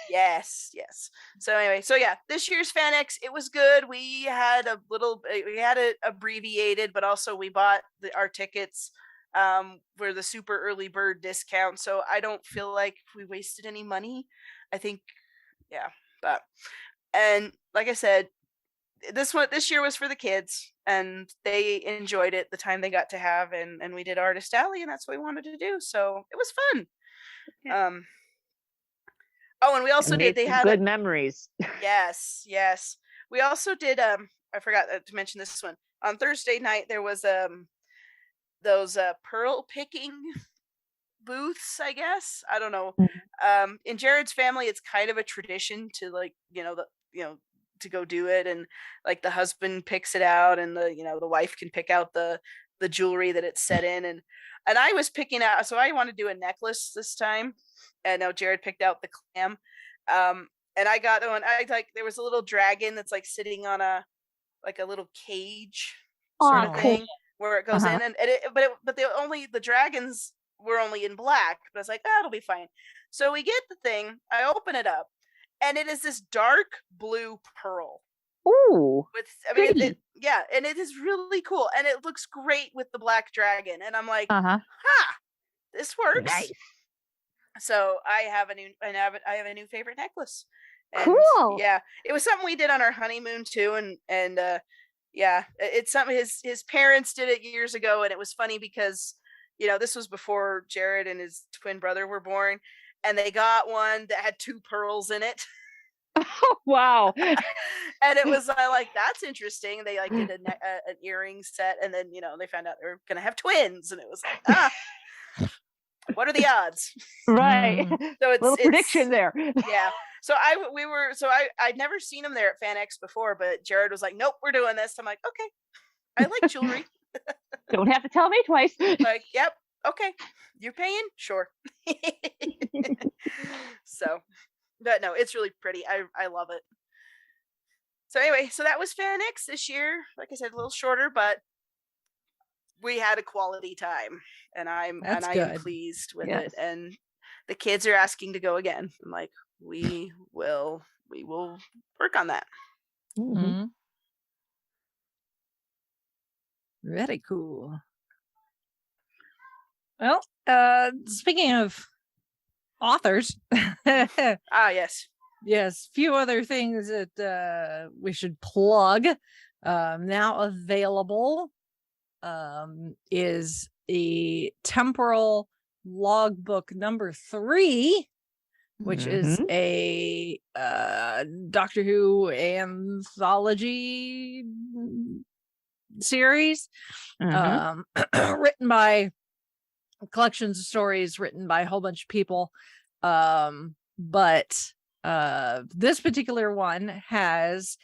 Yes. So anyway, this year's FanX, it was good. We had it abbreviated, but also we bought our tickets for the super early bird discount. So I don't feel like we wasted any money. I think, and like I said, this year was for the kids, and they enjoyed it the time they got to have, and we did Artist Alley, and that's what we wanted to do. So it was fun. Okay. And we also they had good memories. Yes. We also did I forgot to mention this one. On Thursday night there was those pearl picking booths, I guess. I don't know. In Jared's family it's kind of a tradition to to go do it, and like the husband picks it out, and the wife can pick out the jewelry that it's set in, and I was picking out, so I want to do a necklace this time, and now Jared picked out the clam, and I got one. There was a little dragon that's like sitting on a little cage sort of thing where it goes in, and but the dragons were only in black, but I was like, it'll be fine. So we get the thing, I open it up, and it is this dark blue pearl. Ooh. And it is really cool, and it looks great with the black dragon, and I'm like, this works. Nice. So I have a new favorite necklace. And cool. Yeah, it was something we did on our honeymoon too, and it's something his parents did it years ago, and it was funny because this was before Jared and his twin brother were born, and they got one that had 2 pearls in it. Oh, wow. And it was like, that's interesting. They did an earring set, and then they found out they were gonna have twins, and it was like, what are the odds? Right. So it's little prediction there. Yeah. So I'd never seen them there at FanX before, but Jared was like, nope, we're doing this. I'm like, okay, I like jewelry. Don't have to tell me twice. Like, yep, okay, you're paying, sure. So, but no, it's really pretty. I love it. So anyway, so that was FanX this year. Like I said, a little shorter, but we had a quality time, and I am pleased with it. And the kids are asking to go again. I'm like, we will work on that. Mm-hmm. Very cool. Well, speaking of authors, yes, few other things that we should plug. Now available is the temporal logbook number 3, which is a Doctor Who anthology series, written by collections of stories written by a whole bunch of people, but this particular one has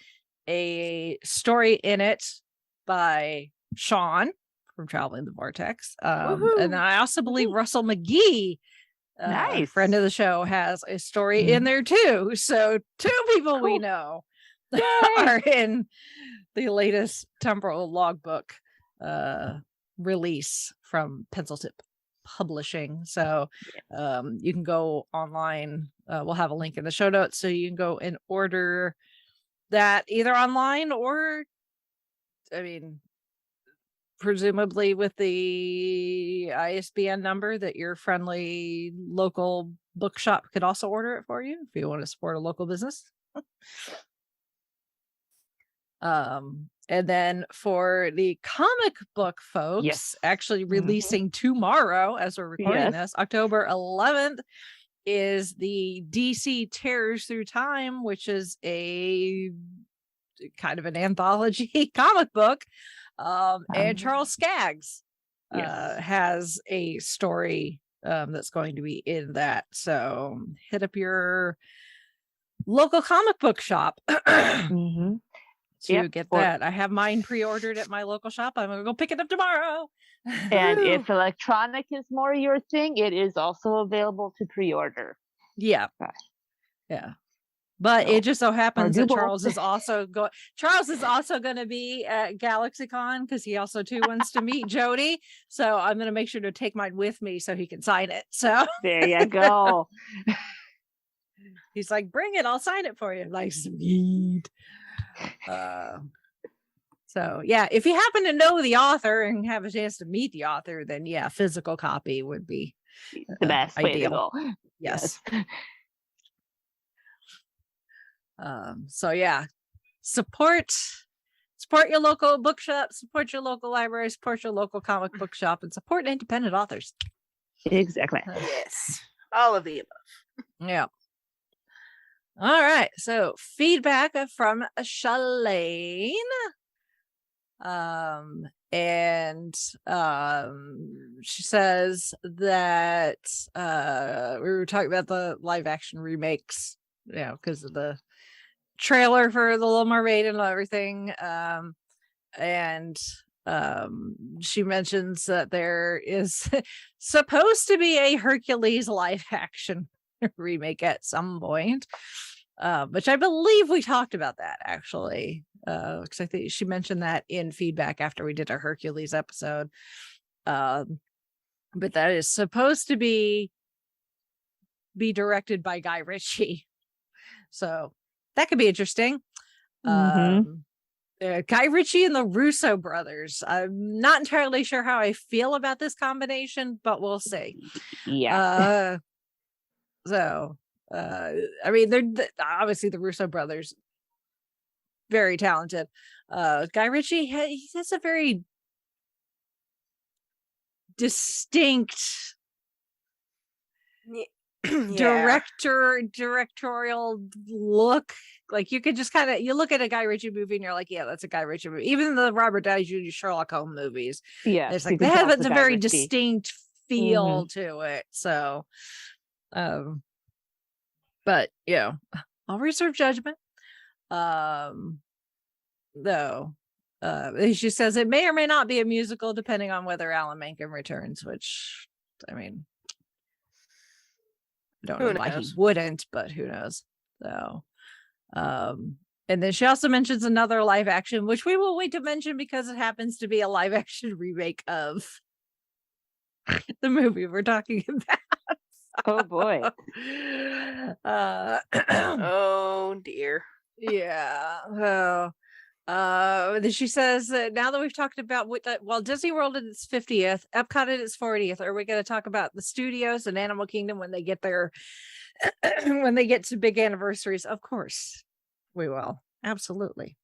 a story in it by Sean from Traveling the Vortex, and I also believe Russell McGee, nice friend of the show, has a story in there too. So 2 people we know are in the latest temporal logbook release from Pencil Tip Publishing. So you can go online. We'll have a link in the show notes, so you can go and order that either online or, I mean, presumably with the ISBN number that your friendly local bookshop could also order it for you if you want to support a local business. And then for the comic book folks, actually releasing tomorrow as we're recording this, October 11th, is the DC Tears Through Time, which is a kind of an anthology comic book. And Charles Skaggs has a story that's going to be in that. So hit up your local comic book shop to get that. I have mine pre-ordered at my local shop. I'm gonna go pick it up tomorrow. And if electronic is more your thing, it is also available to pre-order. Yeah. But it just so happens that Charles is also going to be at GalaxyCon because he also too wants to meet Jody. So I'm going to make sure to take mine with me so he can sign it. So there you go. He's like, bring it, I'll sign it for you. I'm like, sweet. So yeah, if you happen to know the author and have a chance to meet the author, then physical copy would be the best way to go. Yes. So support your local bookshop, support your local library, support your local comic book shop, and support independent authors. Exactly. Yes, all of the above. Yeah. All right. So feedback from Shalane. And she says that we were talking about the live action remakes, because of the trailer for The Little Mermaid and everything. And she mentions that there is supposed to be a Hercules live action remake at some point, which I believe we talked about that actually, because I think she mentioned that in feedback after we did our Hercules episode. But that is supposed to be directed by Guy Ritchie, so that could be interesting. Guy Ritchie and the Russo brothers. I'm not entirely sure how I feel about this combination, but we'll see. So I mean, they're obviously the Russo brothers, very talented. Guy Ritchie, he has a very distinct directorial look. Like you could just kind of, you look at a Guy Ritchie movie and you're like, yeah, that's a Guy Ritchie movie. Even the Robert Downey Jr. Sherlock Holmes movies, it's like they have a very distinct feel to it. So but I'll reserve judgment. Though she says it may or may not be a musical depending on whether Alan Menken returns, which I mean, I don't know why he wouldn't, but who knows. So and then she also mentions another live action, which we will wait to mention because it happens to be a live action remake of the movie we're talking about. Oh boy. Oh dear. Yeah. Then she says now that we've talked about Disney World at its 50th, Epcot at its 40th, are we going to talk about the studios and Animal Kingdom when they get their when they get to big anniversaries? Of course we will. Absolutely.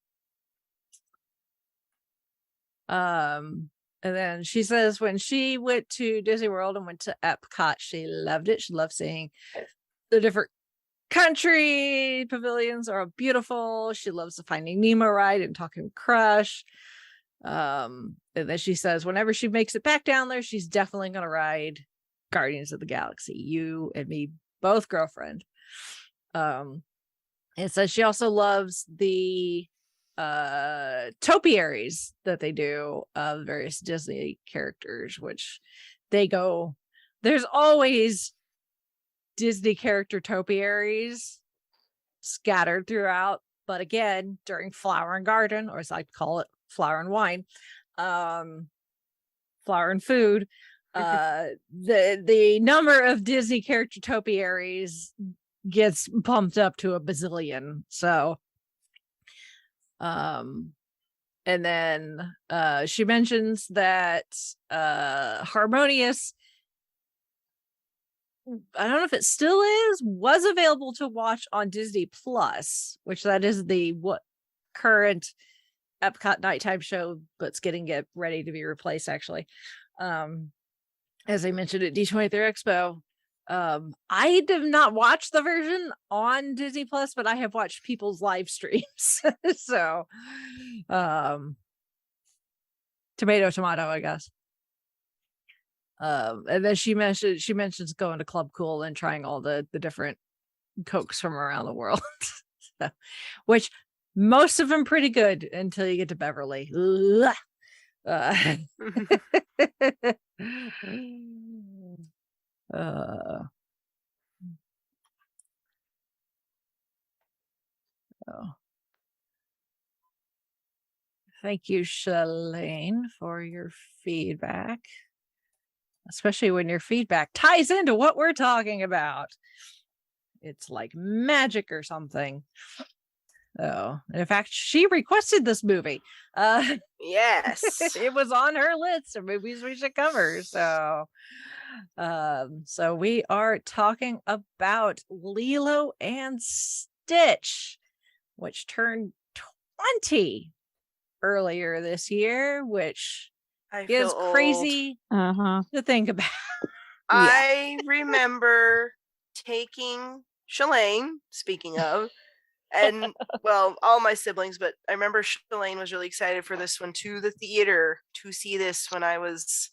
And then she says when she went to Disney World and went to Epcot, she loved it. She loved seeing the different country pavilions are beautiful. She loves the Finding Nemo ride and Talking Crush. And then she says whenever she makes it back down there, she's definitely going to ride Guardians of the Galaxy. You and me both, girlfriend. It says she also loves the topiaries that they do of various Disney characters, which they go, there's always Disney character topiaries scattered throughout, but again during Flower and Garden, or as I call it, Flower and Wine, Flower and Food, the number of Disney character topiaries gets pumped up to a bazillion. So And then she mentions that Harmonious, I don't know if it still was available to watch on Disney Plus, which that is the current Epcot nighttime show, but it's getting ready to be replaced, actually. As I mentioned at D23 Expo, I did not watch the version on Disney Plus, but I have watched people's live streams. So tomato, I guess. And then she mentions going to Club Cool and trying all the different Cokes from around the world. So, which most of them pretty good until you get to Beverly. So thank you, Shalane, for your feedback, especially when your feedback ties into what we're talking about. It's like magic or something. Oh, and in fact, she requested this movie. Yes, it was on her list of movies we should cover. So we are talking about Lilo and Stitch, which turned 20 earlier this year, which is crazy to think about. I remember taking Shalane, speaking of, and well, all my siblings, but I remember Shalane was really excited for this one, to the theater to see this when I was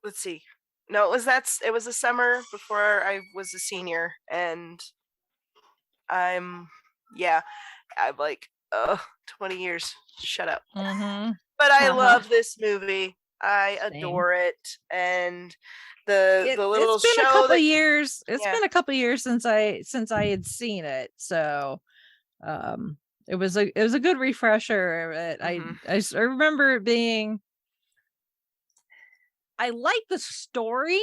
let's see. No, it was the summer before I was a senior, and I'm like, 20 years. Shut up. But I love this movie. I adore it, and the little it's been show. A couple years. It's been a couple years since I had seen it, so it was a good refresher. I remember it being. I like the story.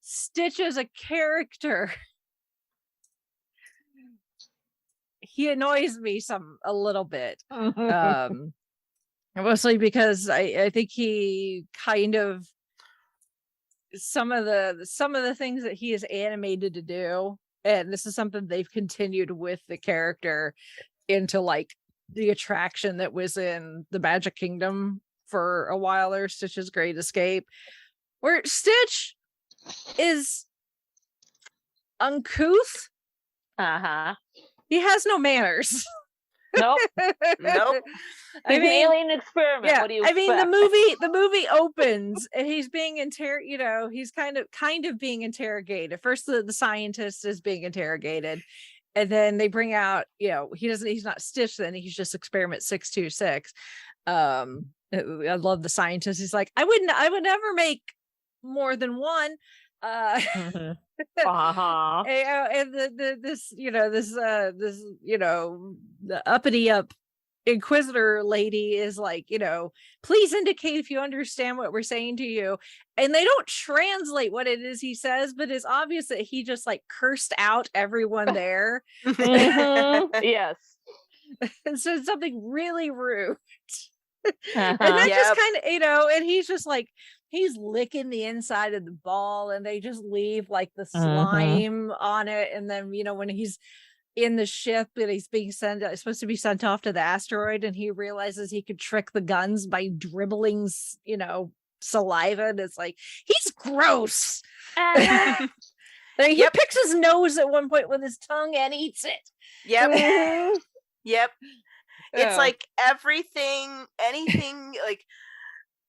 Stitch as a character, he annoys me a little bit. Mostly because I think he kind of some of the things that he is animated to do, and this is something they've continued with the character into like the attraction that was in the Magic Kingdom for a while there, Stitch's Great Escape, where Stitch is uncouth. He has no manners. Nope. An alien experiment. Yeah, What do you expect? The movie opens and he's being he's kind of being interrogated. First, the scientist is being interrogated, and then they bring out, he's not Stitch, then he's just Experiment 626. I love the scientist. He's like, I would never make more than one. And the uppity up Inquisitor lady is like, please indicate if you understand what we're saying to you. And they don't translate what it is he says, but it's obvious that he just like cursed out everyone there. Yes. And so it's something really rude. And that just kind of, and he's just like, he's licking the inside of the ball, and they just leave like the slime on it. And then, when he's in the ship and he's being supposed to be sent off to the asteroid, and he realizes he could trick the guns by dribbling, saliva. And it's like, he's gross. He picks his nose at one point with his tongue and eats it. Yep. It's like anything like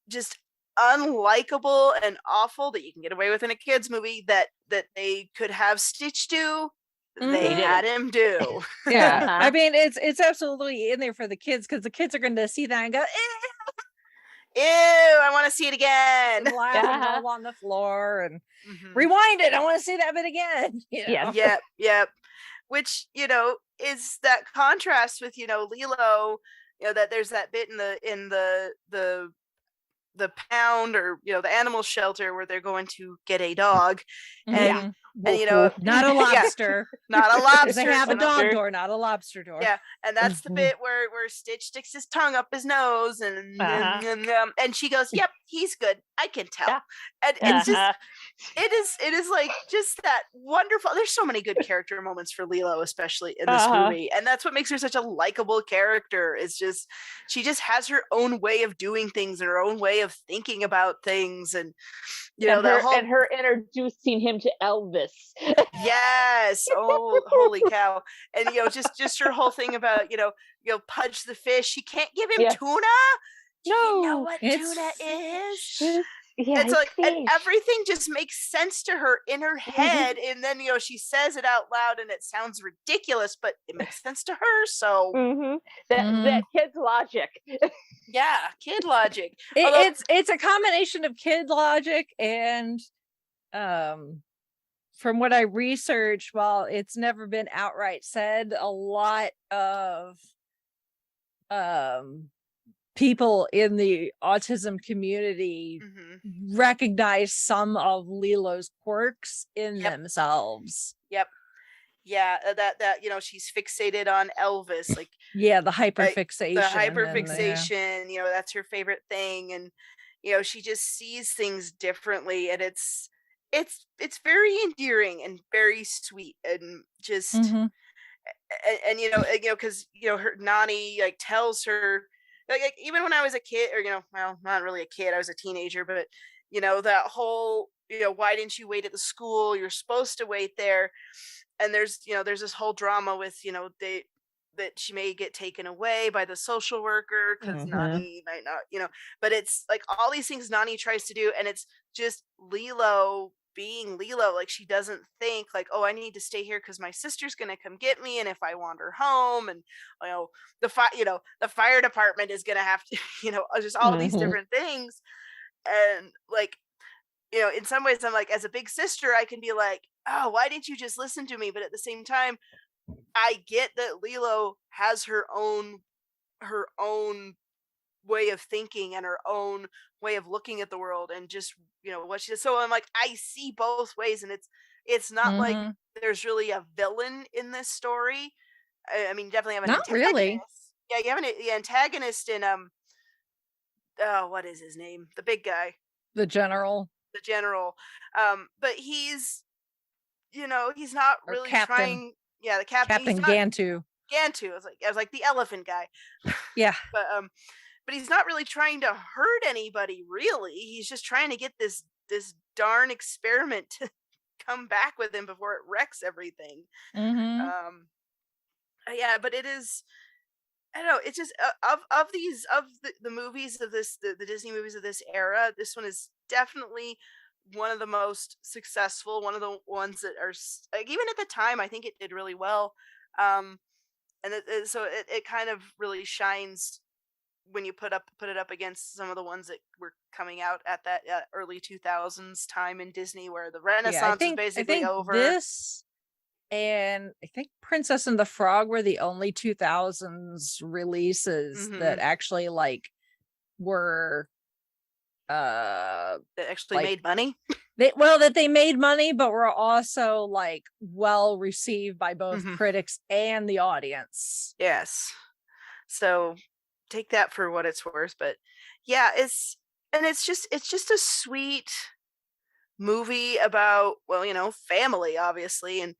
just unlikable and awful that you can get away with in a kids movie that they could have Stitch do, they had him do. I mean, it's absolutely in there for the kids, because the kids are going to see that and go, ew, I want to see it again. And laugh and roll on the floor and rewind it. I want to see that bit again. Yep. Which, is that contrast with, Lilo, that there's that bit in the pound, or, the animal shelter where they're going to get a dog. And And, you know, not a lobster. Not a lobster. They have a dog door, not a lobster door. Yeah, and that's the bit where Stitch sticks his tongue up his nose, and she goes, "Yep, he's good. I can tell." Yeah. And it's just, it is like just that wonderful. There's so many good character moments for Lilo, especially in this movie, and that's what makes her such a likable character. Is just she just has her own way of doing things and her own way of thinking about things, and you know, and her introducing him to Elvis. Yes. Oh, holy cow. And, you know, just her whole thing about, you know, Pudge the fish. She can't give him tuna. Do you know what tuna is? Yeah, it's like, and everything just makes sense to her in her head. And then, you know, she says it out loud and it sounds ridiculous, but it makes sense to her. So that kid's logic. Yeah, kid logic. It's a combination of kid logic and from what I researched, while it's never been outright said, a lot of people in the autism community recognize some of Lilo's quirks in themselves. Yep. Yeah, that you know, she's fixated on Elvis, like the hyperfixation. The hyperfixation, you know, that's her favorite thing, and you know, she just sees things differently, and it's very endearing and very sweet, and just and you know, because you know, her Nani like tells her, like even when I was a kid, or you know, well, not really a kid, I was a teenager, but you know, that whole, you know, why didn't you wait at the school? You're supposed to wait there. And there's, you know, there's this whole drama with, you know, that she may get taken away by the social worker because Nani might not, you know, but it's like all these things Nani tries to do, and it's just Lilo being Lilo. Like she doesn't think like, oh, I need to stay here because my sister's gonna come get me, and if I wander home, and you know, the fire department is gonna have to, you know, just all these different things, and like, you know, in some ways I'm like, as a big sister, I can be like, oh, why didn't you just listen to me? But at the same time, I get that Lilo has her own way of thinking and her own way of looking at the world, and just, you know, what she does. So I'm like, I see both ways, and it's not like there's really a villain in this story. I mean, definitely have an not antagonist. Really. Yeah, you have an antagonist in what is his name? The big guy. The general. But he's, you know, he's not really trying. Yeah, the captain. Captain Gantu. I was like the elephant guy. Yeah. But he's not really trying to hurt anybody, really. He's just trying to get this darn experiment to come back with him before it wrecks everything. Yeah, but it is, I don't know, it's just of the movies of this, the Disney movies of this era, this one is definitely one of the most successful, one of the ones that are, like, even at the time, I think it did really well. And so it kind of really shines when you put it up against some of the ones that were coming out at that early 2000s time in Disney, where the Renaissance was basically over. This and I think Princess and the Frog were the only 2000s releases that actually like were that actually made money. That they made money, but were also like well received by both critics and the audience. Yes. So take that for what it's worth. But yeah, it's just a sweet movie about, well, you know, family, obviously, and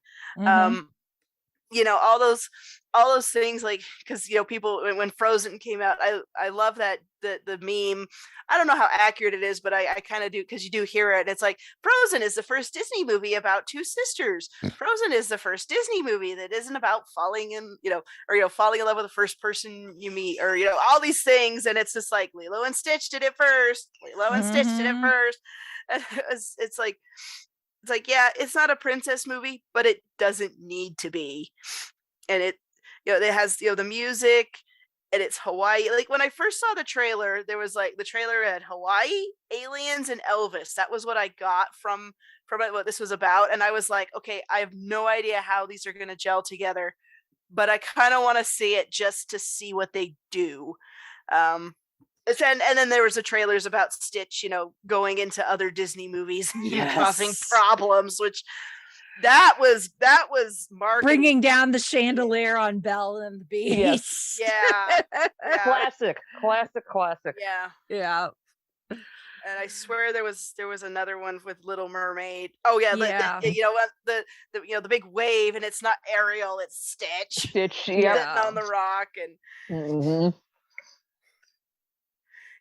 you know, all those things, like, because, you know, people, when Frozen came out, I love that the meme. I don't know how accurate it is, but I kind of do, because you do hear it. It's like, Frozen is the first Disney movie about two sisters. Frozen is the first Disney movie that isn't about falling in, you know, or, you know, falling in love with the first person you meet, or, you know, all these things. And it's just like, Lilo and Stitch did it first. Lilo and Stitch did it first. And it's like, yeah, it's not a princess movie, but it doesn't need to be. And it, you know, it has, you know, the music, and it's Hawaii. Like, when I first saw the trailer, there was like, the trailer had Hawaii, aliens, and Elvis. That was what I got from what this was about. And I was like, okay, I have no idea how these are going to gel together, but I kind of want to see it just to see what they do. And then there was the trailers about Stitch, you know, going into other Disney movies and causing problems, which That was marketing. Bringing down the chandelier on Belle and the Beast. Yes. Yeah. Classic. Yeah. And I swear there was another one with Little Mermaid. Oh yeah, the you know what, the big wave, and it's not Ariel, it's Stitch. Sitting on the rock, and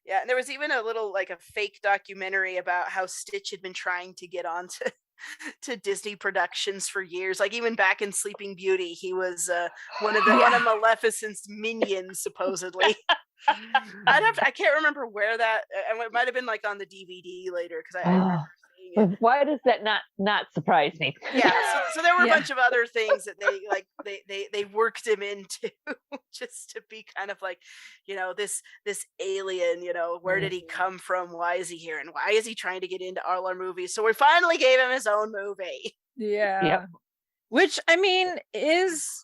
yeah, and there was even a little like a fake documentary about how Stitch had been trying to get onto to Disney productions for years. Like even back in Sleeping Beauty, he was one of Maleficent's minions supposedly. I can't remember where that. It might have been like on the DVD later because I remember seeing it. Why does that not surprise me? Yeah, so there were a bunch of other things that they worked him into just to be kind of like, this alien. Where did he come from? Why is he here? And why is he trying to get into all our movies? So we finally gave him his own movie. Yeah. Yep. Which I mean is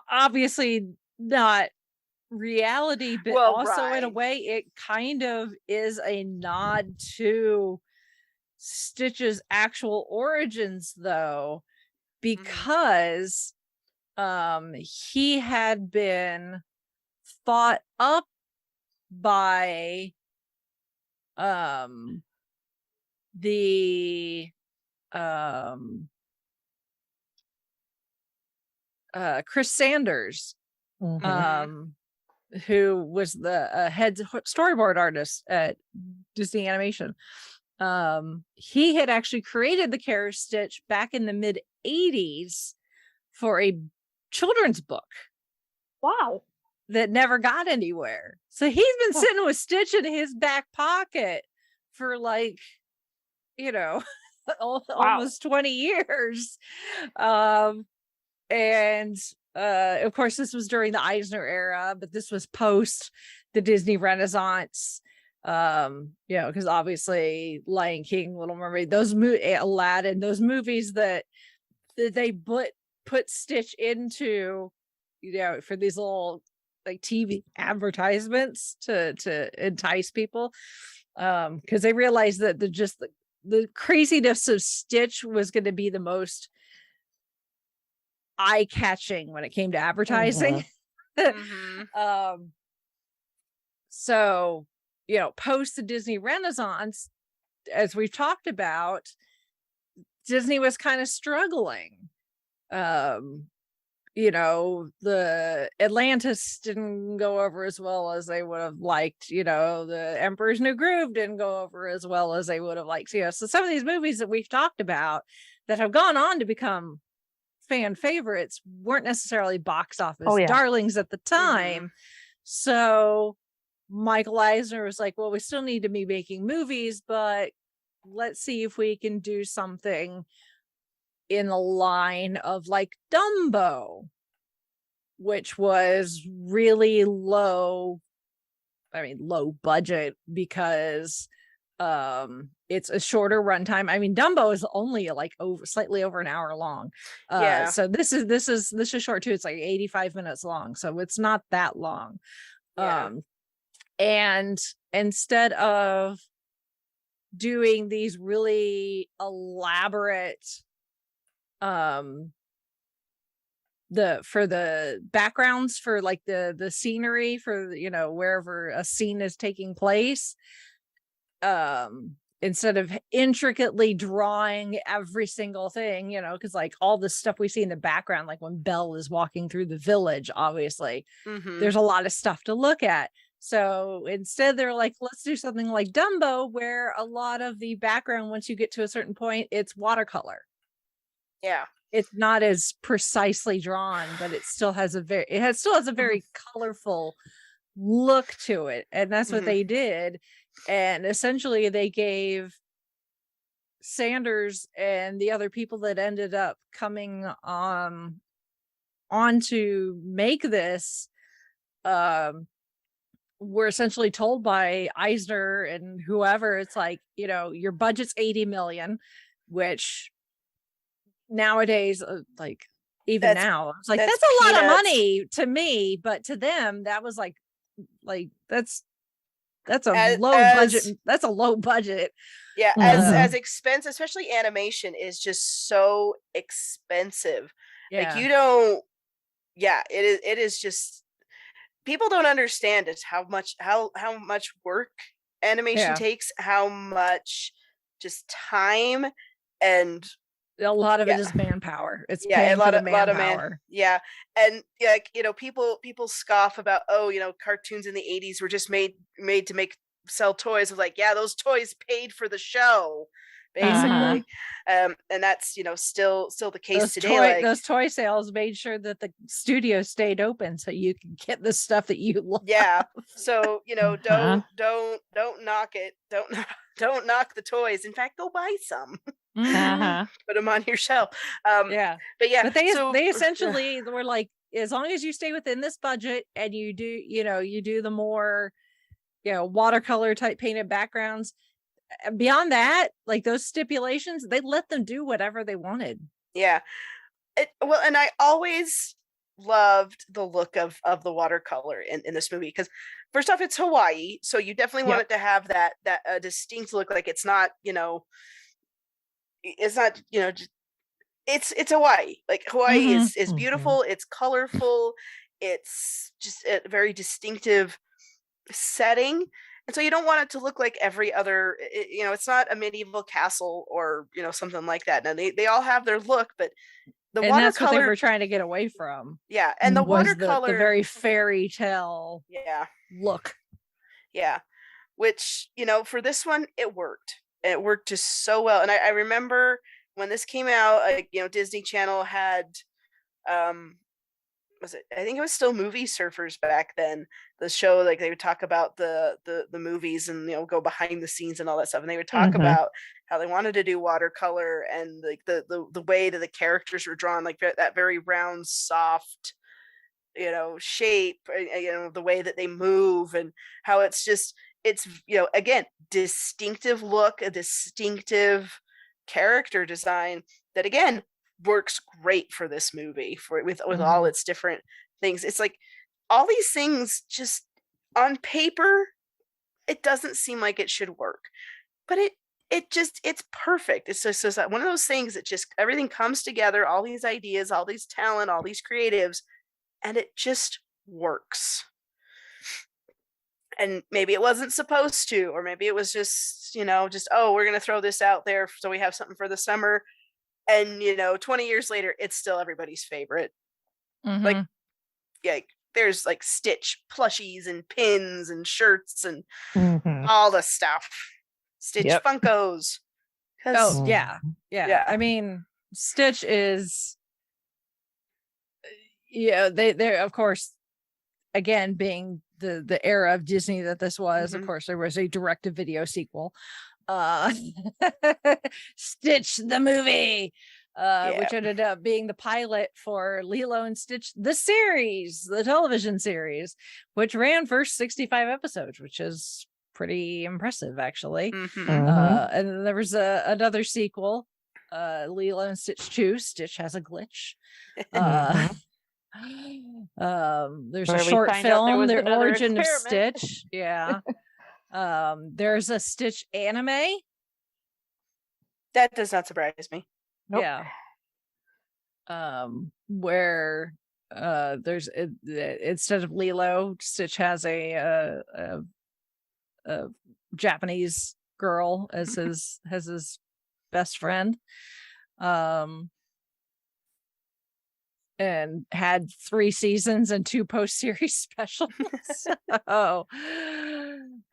obviously not reality, but also in a way it kind of is a nod to Stitch's actual origins, though, because he had been fought up by the Chris Sanders, who was the head storyboard artist at Disney Animation. He had actually created the character Stitch back in the mid 80s for a children's book. Wow. That never got anywhere. So he's been sitting with Stitch in his back pocket for like, almost 20 years. And of course, this was during the Eisner era, but this was post the Disney Renaissance. Because obviously Lion King, Little Mermaid, Aladdin, those movies that they put Stitch into, for these little like TV advertisements to entice people, because they realized that the craziness of Stitch was going to be the most eye-catching when it came to advertising. So post the Disney Renaissance, as we've talked about, Disney was kind of struggling. The Atlantis didn't go over as well as they would have liked. The Emperor's New Groove didn't go over as well as they would have liked. So some of these movies that we've talked about that have gone on to become fan favorites weren't necessarily box office darlings at the time. So Michael Eisner was like, well, we still need to be making movies, but let's see if we can do something in the line of like Dumbo, which was really low budget because it's a shorter runtime. I mean, Dumbo is only like slightly over an hour long. So this is short too. It's like 85 minutes long, so it's not that long. And instead of doing these really elaborate for the backgrounds for like the scenery for wherever a scene is taking place, instead of intricately drawing every single thing, because like all the stuff we see in the background, like when Belle is walking through the village, obviously there's a lot of stuff to look at. So instead they're like, let's do something like Dumbo, where a lot of the background, once you get to a certain point, it's watercolor. It's not as precisely drawn, but it still has a very colorful look to it. And that's what they did. And essentially they gave Sanders and the other people that ended up coming on to make this, were essentially told by Eisner and whoever, it's like, your budget's $80 million, which nowadays, like even now, it's like that's a lot of money to me, but to them that was like that's budget. That's a low budget. Yeah, as expensive, especially animation is just so expensive. Yeah. Like you don't. Yeah, it is just people don't understand it how much work animation takes, how much just time, and a lot of it is manpower. It's a lot of manpower. And people scoff about cartoons in the 80s were just made to sell toys. Of like, those toys paid for the show, basically. And that's still the case today. Those toy sales made sure that the studio stayed open so you can get the stuff that you love. So don't knock it. Don't knock the toys. In fact, go buy some. Put them on your shelf. But they essentially were like, as long as you stay within this budget and you do the more watercolor type painted backgrounds, beyond that, like those stipulations, they let them do whatever they wanted. And I always loved the look of the watercolor in this movie, because first off, it's Hawaii, so you definitely want it to have that distinct look. Like it's not it's Hawaii. Like Hawaii is beautiful, it's colorful, it's just a very distinctive setting. And so you don't want it to look like every other, it's not a medieval castle or, something like that. Now they all have their look, but and that's what they were trying to get away from. Yeah. And the watercolor, the very fairy tale look. Yeah. Which, for this one, it worked. It worked just so well. And I remember when this came out, Disney Channel had, I think it was still Movie Surfers back then, the show. Like they would talk about the movies and go behind the scenes and all that stuff, and they would talk about how they wanted to do watercolor and like the way that the characters were drawn, like that very round, soft shape, the way that they move, and how it's again, distinctive look, a distinctive character design that again works great for this movie with all its different things. It's like all these things just on paper, it doesn't seem like it should work, but it's perfect. It's just one of those things that just everything comes together, all these ideas, all these talent, all these creatives, and it just works. And maybe it wasn't supposed to, or maybe it was just we're gonna throw this out there so we have something for the summer. And 20 years later, it's still everybody's favorite. Like there's like Stitch plushies and pins and shirts and all the stuff. Stitch Funkos. I mean, Stitch is they're of course, again, being the era of Disney that this was, of course there was a direct-to-video sequel, Stitch the movie, which ended up being the pilot for Lilo and Stitch the series, the television series, which ran for 65 episodes, which is pretty impressive actually. And then there was another sequel, Lilo and Stitch 2, Stitch Has a Glitch. There's a short film, The Origin of Stitch. There's a Stitch anime. That does not surprise me. Nope. Where there's instead of Lilo, Stitch has a Japanese girl as his best friend. And had 3 seasons and 2 post-series specials. So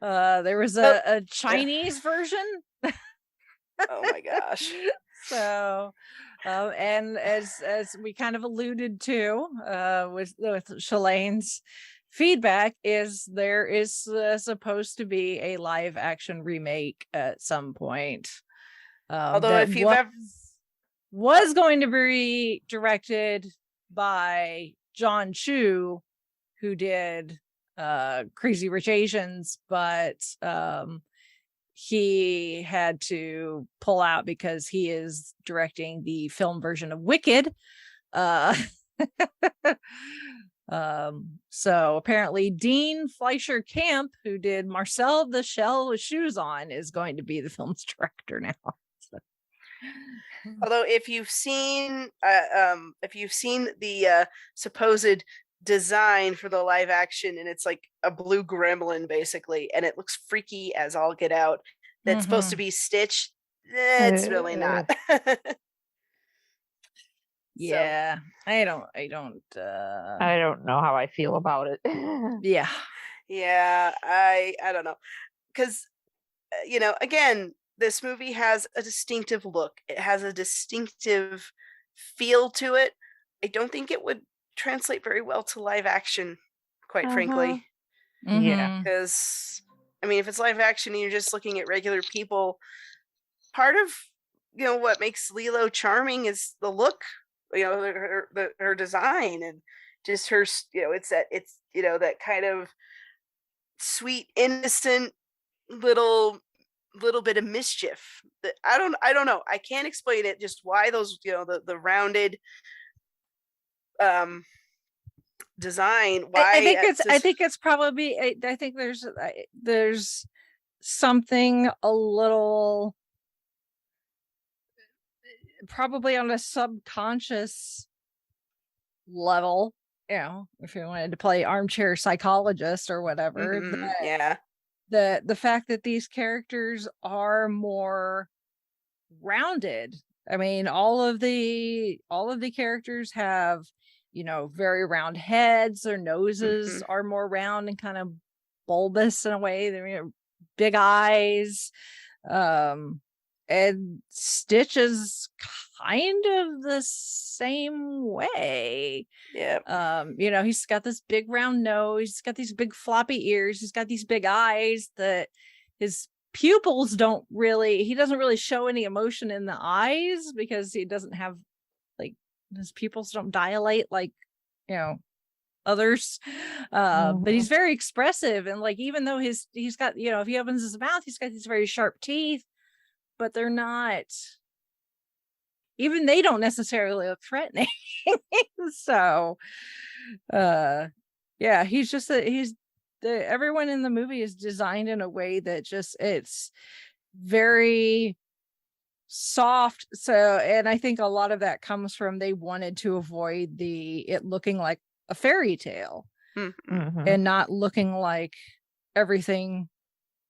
there was a Chinese version. Oh my gosh. So and as we kind of alluded to with Shalane's feedback, is there is supposed to be a live action remake at some point. Although if you've ever was going to be directed by John Chu, who did Crazy Rich Asians, but he had to pull out because he is directing the film version of Wicked. So apparently Dean Fleischer Camp, who did Marcel the Shell with Shoes On, is going to be the film's director now. So. Although if you've seen the supposed design for the live action, and it's like a blue gremlin basically, and it looks freaky as all get out, that's supposed to be Stitch, it's really not. Yeah, so. I don't know how I feel about it. Yeah, I don't know, because again, this movie has a distinctive look. It has a distinctive feel to it. I don't think it would translate very well to live action, quite frankly. Yeah, because I mean, if it's live action and you're just looking at regular people, part of what makes Lilo charming is the look, her design, and just her, it's that kind of sweet, innocent little bit of mischief that I don't know. I can't explain it. Just why those, the rounded design. Why I think it's probably. I think there's something a little, probably on a subconscious level, if you wanted to play armchair psychologist or whatever. The fact that these characters are more rounded. I mean, all of the characters have, very round heads. Their noses are more round and kind of bulbous in a way. They're big eyes. And Stitch is kind of the same way. Yeah. He's got this big round nose, he's got these big floppy ears, he's got these big eyes that his pupils he doesn't really show any emotion in the eyes, because he doesn't have, like, his pupils don't dilate like, others. But he's very expressive, and like, even though he's got, if he opens his mouth, he's got these very sharp teeth, but they're not, even they don't necessarily look threatening. So he's just everyone in the movie is designed in a way that just, it's very soft. So, and I think a lot of that comes from, they wanted to avoid it looking like a fairy tale, and not looking like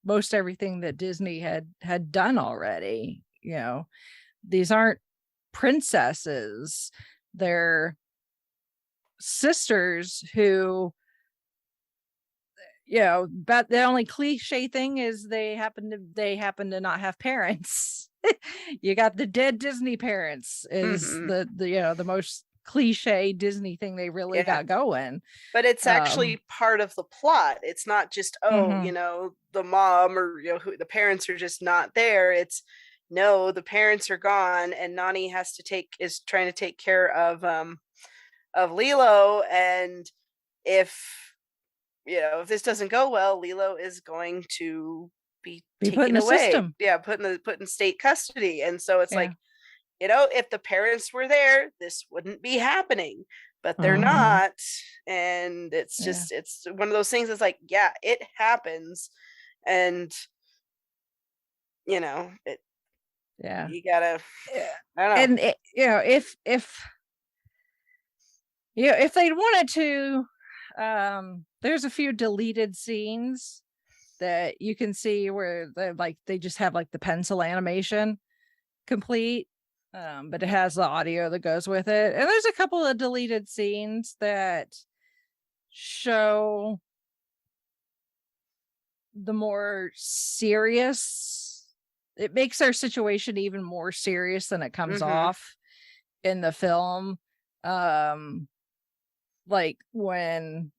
most everything that Disney had done already. These aren't princesses, they're sisters who, but the only cliche thing is they happen to not have parents. You got the dead Disney parents is the most cliche Disney thing they really got going. But it's actually part of the plot. It's not just the mom or who the parents are just not there. It's no, the parents are gone, and Nani is trying to take care of Lilo, and if this doesn't go well, Lilo is going to be taken away. System. Put in state custody. And so it's like, if the parents were there, this wouldn't be happening, but they're not. And it's just, it's one of those things that's like, it happens. And, you gotta, I don't know. And if they'd wanted to, there's a few deleted scenes that you can see where they just have like the pencil animation complete, but it has the audio that goes with it. And there's a couple of deleted scenes that show the more serious, it makes their situation even more serious than it comes off in the film. Like when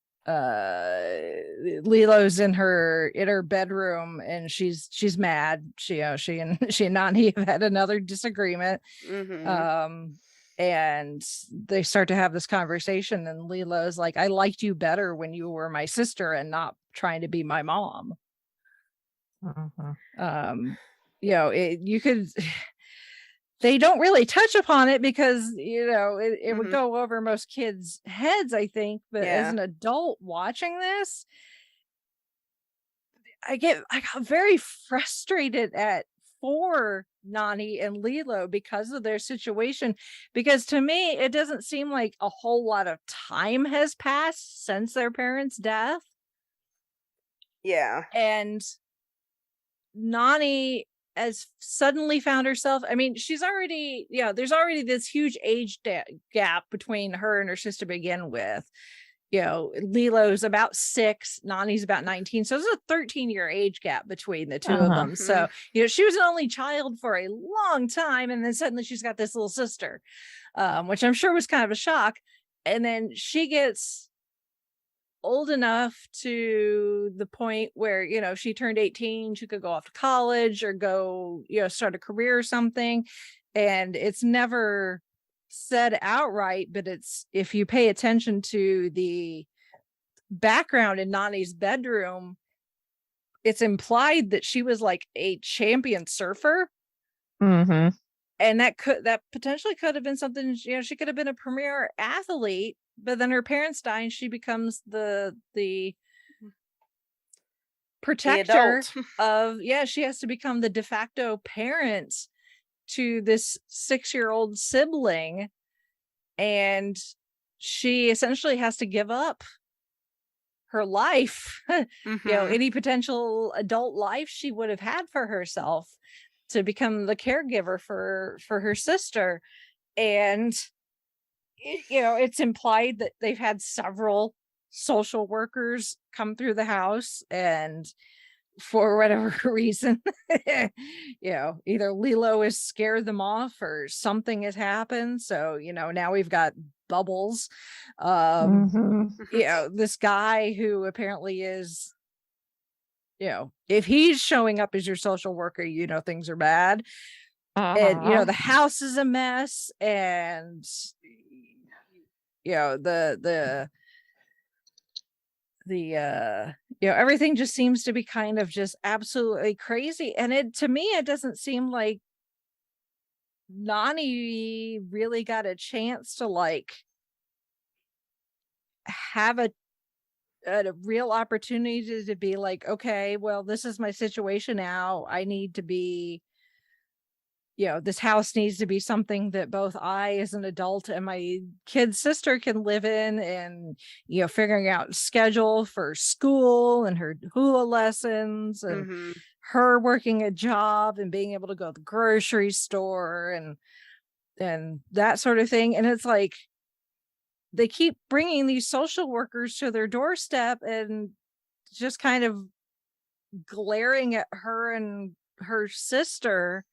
Lilo's in her bedroom and she's mad. She and Nani have had another disagreement. And they start to have this conversation, and Lilo's like, I liked you better when you were my sister and not trying to be my mom. You could they don't really touch upon it because, you know, it would go over most kids' heads, I think. But as an adult watching this, I got very frustrated for Nani and Lilo because of their situation. Because to me, it doesn't seem like a whole lot of time has passed since their parents' death. Yeah. And Nani has suddenly found herself, I mean, she's already, there's already this huge age gap between her and her sister to begin with. You know, Lilo's about 6, Nani's about 19. So there's a 13-year age gap between the two of them. So, you know, she was an only child for a long time. And then suddenly she's got this little sister, which I'm sure was kind of a shock. And then she gets old enough to the point where, you know, she turned 18, she could go off to college or go, you know, start a career or something. And it's never said outright, but it's, if you pay attention to the background in Nani's bedroom, it's implied that she was like a champion surfer. And that potentially could have been something, you know, she could have been a premier athlete, but then her parents die and she becomes the protector of, she has to become the de facto parent to this 6-year-old sibling. And she essentially has to give up her life, you know, any potential adult life she would have had for herself to become the caregiver for her sister. And you know, it's implied that they've had several social workers come through the house, and for whatever reason, you know, either Lilo has scared them off or something has happened. So, you know, now we've got Bubbles, you know, this guy who apparently is, you know, if he's showing up as your social worker, you know, things are bad. And, you know, the house is a mess, and you know, the you know, everything just seems to be kind of just absolutely crazy. And to me, it doesn't seem like Nani really got a chance to like have a real opportunity to be like, okay, well, this is my situation now. I need to be, you know, this house needs to be something that both I as an adult and my kid's sister can live in, and, you know, figuring out schedule for school and her hula lessons and her working a job and being able to go to the grocery store and that sort of thing. And it's like, they keep bringing these social workers to their doorstep and just kind of glaring at her and her sister,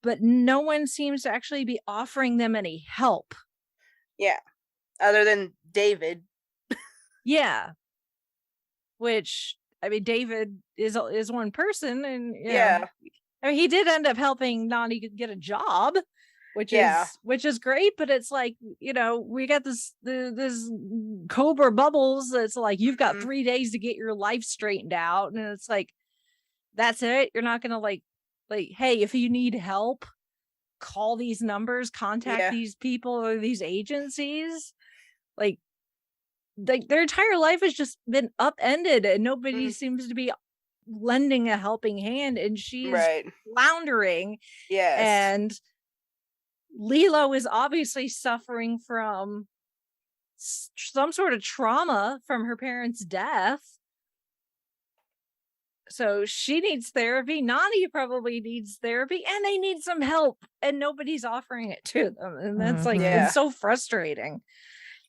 but no one seems to actually be offering them any help. Yeah. Other than David. Yeah. Which, I mean, David is one person, and I mean, he did end up helping Nani get a job, which is great, but it's like, you know, we got this Cobra Bubbles that's like, you've got 3 days to get your life straightened out, and it's like, that's it. You're not gonna like, hey, if you need help, call these numbers, contact these people or these agencies. Like their entire life has just been upended, and nobody seems to be lending a helping hand, and she's floundering. And Lilo is obviously suffering from some sort of trauma from her parents' death. So she needs therapy. Nani probably needs therapy, and they need some help, and nobody's offering it to them. And that's like, it's so frustrating.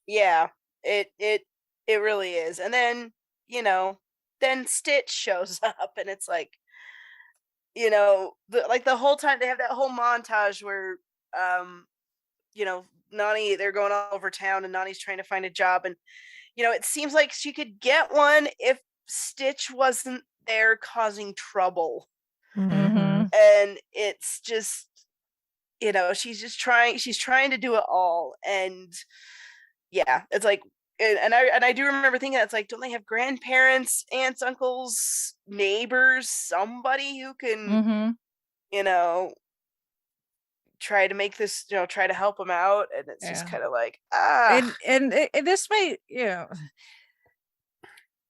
Yeah, it really is. And then, you know, then Stitch shows up, and it's like, you know, the whole time they have that whole montage where, you know, Nani, they're going all over town, and Nani's trying to find a job, and, you know, it seems like she could get one if Stitch wasn't there causing trouble. And it's just, you know, she's trying to do it all. And it's like, and I do remember thinking, it's like, don't they have grandparents, aunts, uncles, neighbors, somebody who can, you know, try to make this, try to help them out, and it's just kind of like and this way,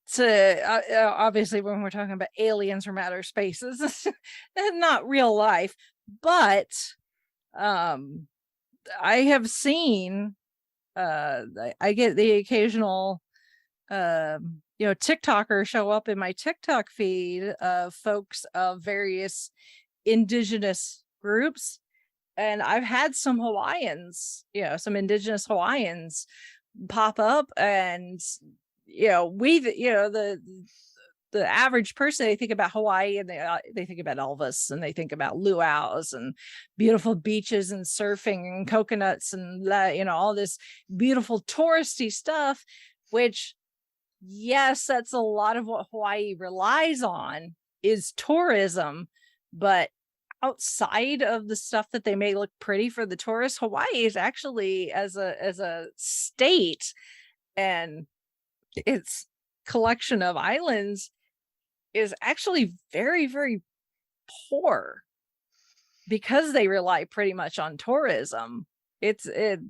so obviously when we're talking about aliens from outer spaces, not real life, but I have seen I get the occasional TikToker show up in my TikTok feed of folks of various indigenous groups, and I've had some Hawaiians, some indigenous Hawaiians pop up, and the average person, they think about Hawaii and they think about Elvis, and they think about luau's and beautiful beaches and surfing and coconuts and all this beautiful touristy stuff, which, yes, that's a lot of what Hawaii relies on, is tourism. But outside of the stuff that they may look pretty for the tourists, Hawaii is actually, as a state and its collection of islands, is actually very, very poor, because they rely pretty much on tourism.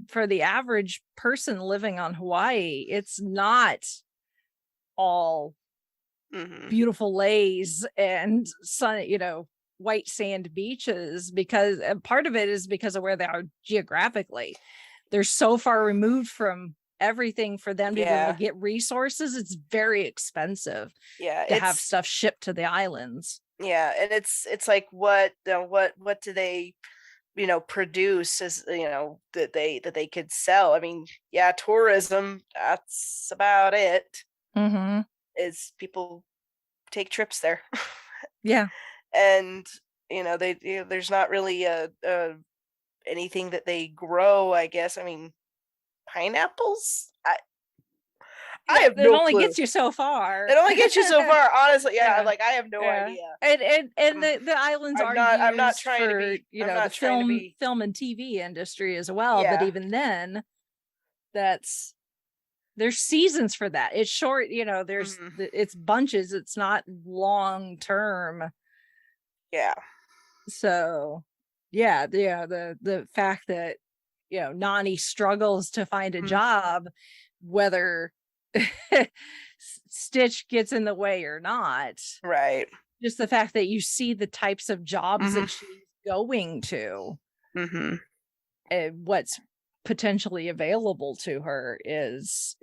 For the average person living on Hawaii, it's not all beautiful lays and sun, white sand beaches, because part of it is because of where they are geographically. They're so far removed from everything for them to be able to get resources. It's very expensive to have stuff shipped to the islands. And it's like, what do they produce, as that they could sell? I mean, tourism, that's about it. Is people take trips there. And there's not really anything that they grow, I guess. I mean, pineapples, I have no only clue. Gets you so far. It only gets you so far, honestly. Like, I have no idea. And the islands I'm not trying for, to be, the film and TV industry as well. But even then, there's seasons for that. It's short, there's it's bunches. It's not long term. So the fact that Nani struggles to find a job, whether Stitch gets in the way or not, right? Just the fact that you see the types of jobs that she's going to, and what's potentially available to her, it's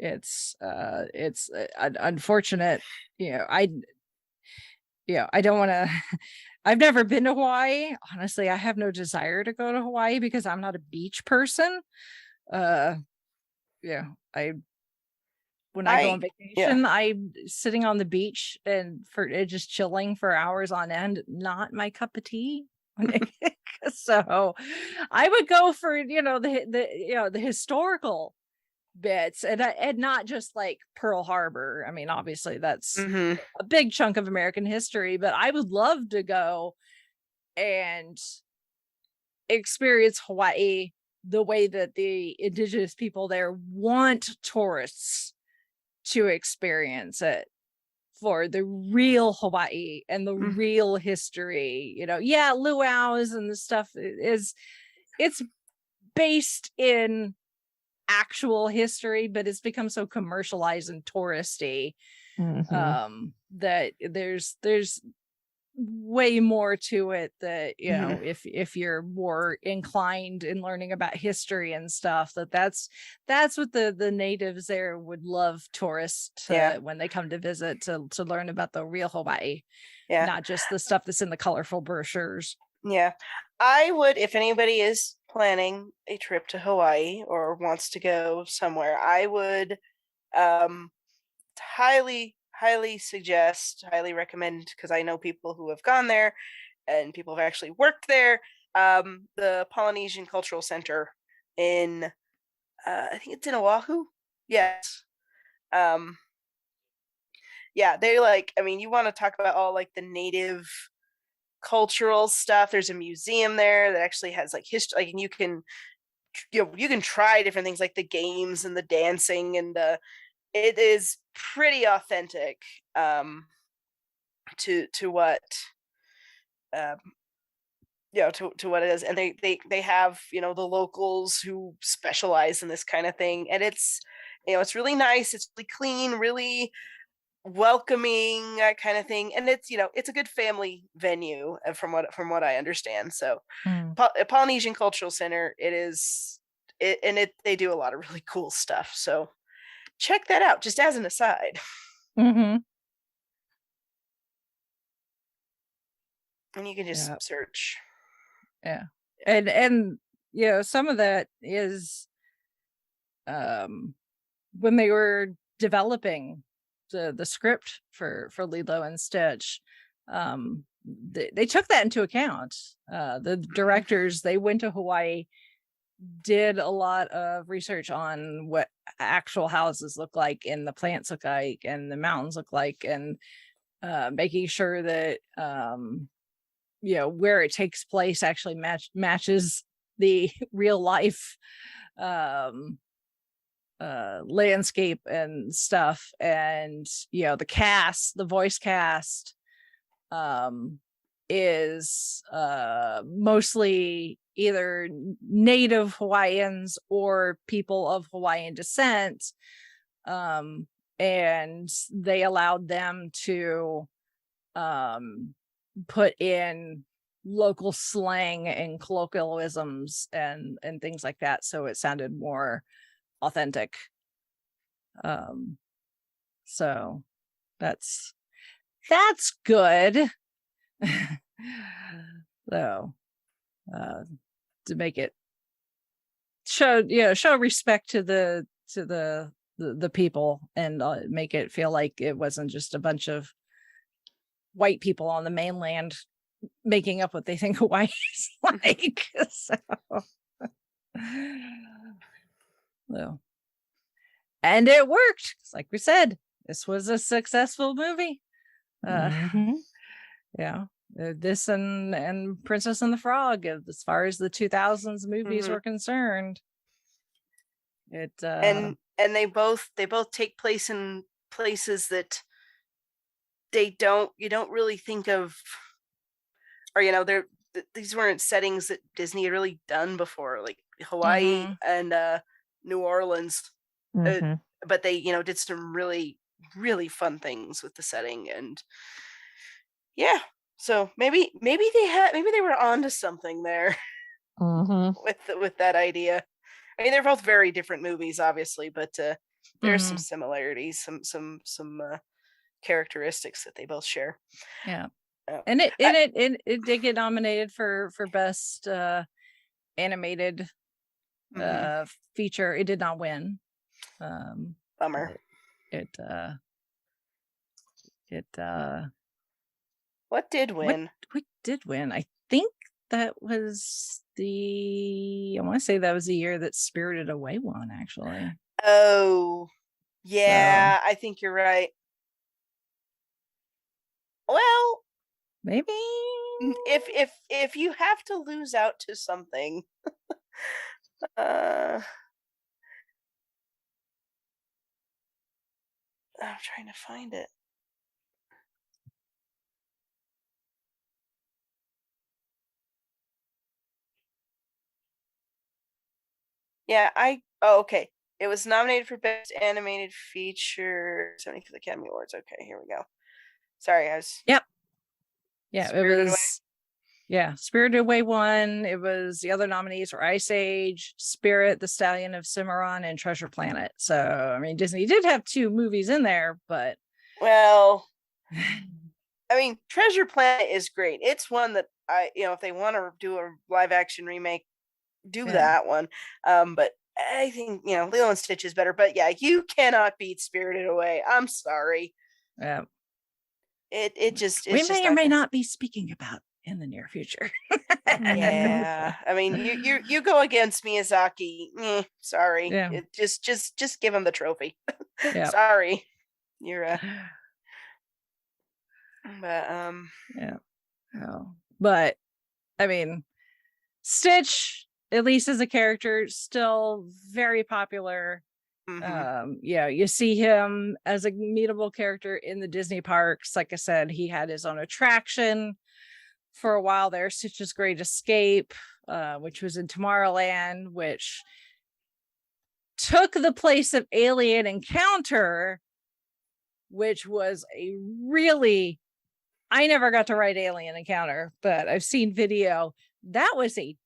unfortunate. I don't want to. I've never been to Hawaii. Honestly, I have no desire to go to Hawaii because I'm not a beach person. When I go on vacation, I'm sitting on the beach and just chilling for hours on end. Not my cup of tea. So I would go for the historical bits, and not just like Pearl Harbor. I mean, obviously that's a big chunk of American history, but I would love to go and experience Hawaii the way that the indigenous people there want tourists to experience it, for the real Hawaii and the real history. Luau's and the stuff it's based in actual history, but it's become so commercialized and touristy that there's way more to it, that if you're more inclined in learning about history and stuff, that's what the natives there would love tourists when they come to visit, to learn about the real Hawaii, not just the stuff that's in the colorful brochures. I would, if anybody is planning a trip to Hawaii or wants to go somewhere, I would highly suggest, highly recommend, because I know people who have gone there and people have actually worked there, the Polynesian Cultural Center in I think it's in Oahu. Yes. They you want to talk about all like the native cultural stuff. There's a museum there that actually has like history, and you can try different things like the games and the dancing, and it is pretty authentic to what to what it is. And they have, the locals who specialize in this kind of thing. And it's, it's really nice. It's really clean, really welcoming, kind of thing. And it's, it's a good family venue from what I understand. So Polynesian Cultural Center, they do a lot of really cool stuff. So check that out, just as an aside. Mm-hmm. And you can just search. Yeah. And some of that is when they were developing the script for Lilo and Stitch, they took that into account. The directors, they went to Hawaii, did a lot of research on what actual houses look like and the plants look like and the mountains look like, and making sure that where it takes place actually matches the real life landscape and stuff. And the voice cast is mostly either native Hawaiians or people of Hawaiian descent, and they allowed them to put in local slang and colloquialisms and things like that, so it sounded more authentic. So that's good. So to make it show respect to the people, and make it feel like it wasn't just a bunch of white people on the mainland making up what they think Hawaii is like. So and it worked. Like we said, this was a successful movie. This and Princess and the Frog, as far as the 2000s movies were concerned. It and they both take place in places that you don't really think of, or these weren't settings that Disney had really done before, like Hawaii and New Orleans. But they did some really, really fun things with the setting. And so maybe they were onto something there with that idea. I mean, they're both very different movies, obviously, but there's some similarities, some characteristics that they both share. And it did get nominated for best animated feature. It did not win. Bummer. What did win? What did win? I think that was I want to say that was the year that Spirited Away won, actually. Oh, yeah, so I think you're right. Well, maybe if you have to lose out to something, I'm trying to find it. Yeah, okay. It was nominated for Best Animated Feature, 75th Academy Awards. Okay, here we go. Sorry, I was. Yep. Yeah, Spirited Away. Yeah, Spirited Away won. It was the other nominees were Ice Age, Spirit, The Stallion of Cimarron, and Treasure Planet. So, I mean, Disney did have 2 movies in there, but well, I mean, Treasure Planet is great. It's one that if they want to do a live action remake, do that one. But I think Lilo and Stitch is better. But yeah, you cannot beat Spirited Away. I'm sorry. Yeah. It just we may or may not be speaking about in the near future. Yeah, I mean, you go against Miyazaki. Sorry. Yeah. Just give him the trophy. Yeah. Sorry, you're but yeah. Oh. But I mean, Stitch, at least as a character, still very popular. You see him as a meetable character in the Disney parks. Like I said, he had his own attraction. for a while there, Stitch's Great Escape, which was in Tomorrowland, which took the place of Alien Encounter, which was a really, I never got to ride Alien Encounter, but I've seen video. That was a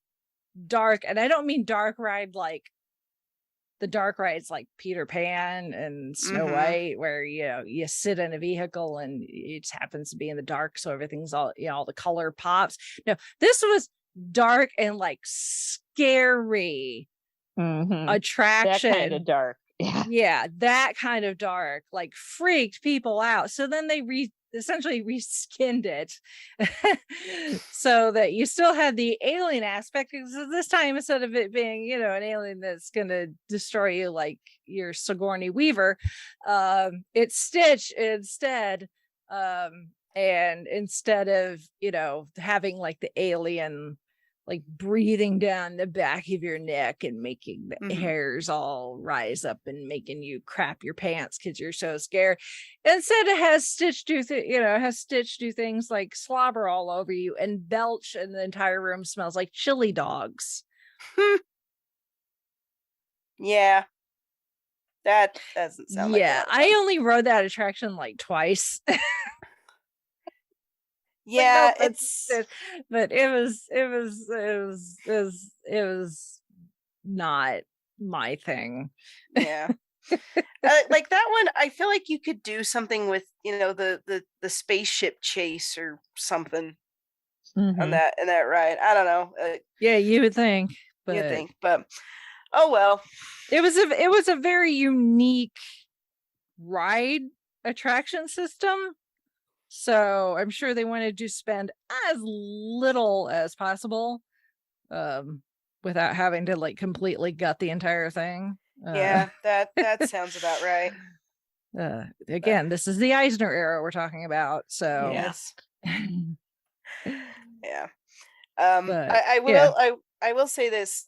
dark, and I don't mean dark ride like the dark rides like Peter Pan and Snow White, where you sit in a vehicle and it happens to be in the dark, so everything's all all the color pops. No, this was dark and like scary attraction. That kind of dark. Yeah, that kind of dark, like freaked people out. So then they essentially reskinned it so that you still had the alien aspect, because this time, instead of it being an alien that's gonna destroy you like your Sigourney Weaver, it's Stitch instead. And instead of having like the alien like breathing down the back of your neck and making the hairs all rise up and making you crap your pants because you're so scared. Instead, it has Stitch do things like slobber all over you and belch, and the entire room smells like chili dogs. Yeah, that doesn't sound like that. I only rode that attraction like twice. Yeah, like, no, but it was not my thing. Yeah. Like that one, I feel like you could do something with the spaceship chase or something on that ride. I don't know. Yeah, you would think, but oh well. It was a very unique ride attraction system. So I'm sure they wanted to spend as little as possible without having to like completely gut the entire thing. Yeah, that sounds about right. Again, this is the Eisner era we're talking about. So yes. Yeah. But, I will say this.